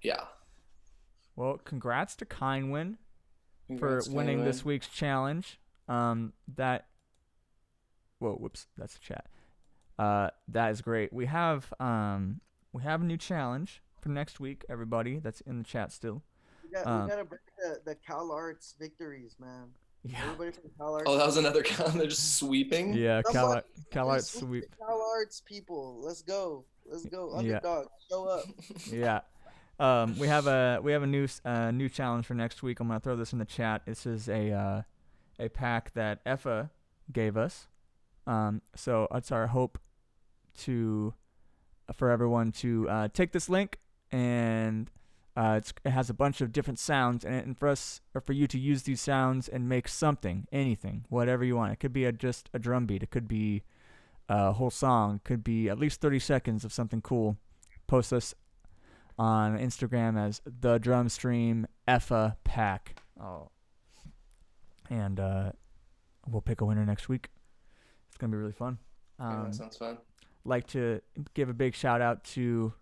Yeah. Well, congrats to Kindwin for Congrats, winning Kindwin. this week's challenge. That's the chat. That is great. We have a new challenge for next week, everybody that's in the chat still. We gotta break the Cal Arts victories, man. Yeah. Everybody from Cal Arts. Oh, that was another count. They're just sweeping. Yeah, Somebody Cal Arts sweep sweep. the Cal Arts people. Let's go. Yeah. Underdog, show up. Yeah. We have a new challenge for next week. I'm gonna throw this in the chat. This is a pack that Effa gave us. So it's our hope for everyone to take this link, and it has a bunch of different sounds, and for us, or for you to use these sounds and make something, anything, whatever you want. It could be just a drum beat. It could be a whole song. It could be at least 30 seconds of something cool. Post us on Instagram as the Drum Stream Effa Pack. Oh, and we'll pick a winner next week. It's gonna be really fun. Yeah, that sounds fun. Like to give a big shout out to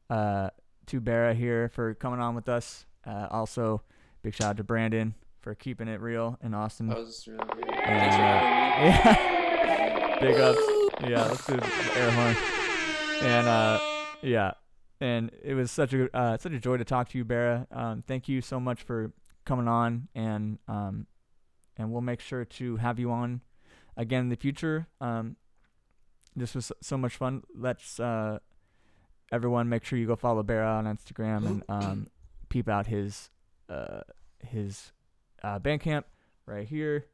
Barra here for coming on with us. Also, big shout out to Brandon for keeping it real in Austin. That was really great. And, Thanks for having me. yeah, big ups. Yeah, let's do the air horn. And yeah, and it was such a joy to talk to you, Barra. Thank you so much for coming on, and we'll make sure to have you on again in the future. This was so much fun. Let's everyone make sure you go follow Barra on Instagram and peep out his Bandcamp right here,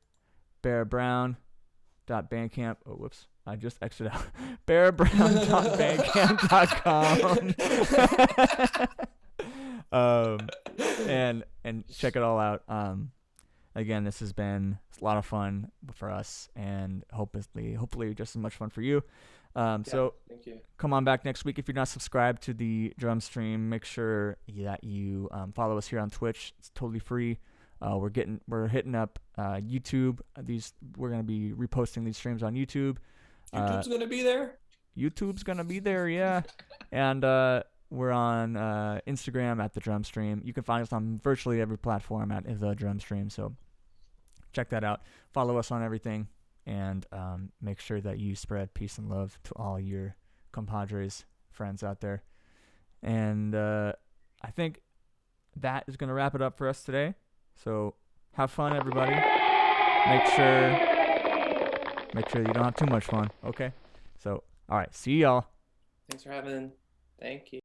barrabrown.bandcamp. Oh, whoops. I just exited out. barrabrown.bandcamp.com. And check it all out. Again, this has been a lot of fun for us, and hopefully just as much fun for you. So Thank you. come on back next week. If you're not subscribed to the Drum Stream, make sure that you follow us here on Twitch. It's totally free. We're hitting up YouTube. We're gonna be reposting these streams on YouTube. YouTube's gonna be there. YouTube's gonna be there, yeah. And we're on Instagram at the Drum Stream. You can find us on virtually every platform at the Drum Stream. So check that out. Follow us on everything, and make sure that you spread peace and love to all your compadres, friends out there. And I think that is gonna wrap it up for us today. So have fun, everybody. Make sure you don't have too much fun. Okay. So all right. See y'all. Thanks for having. Thank you.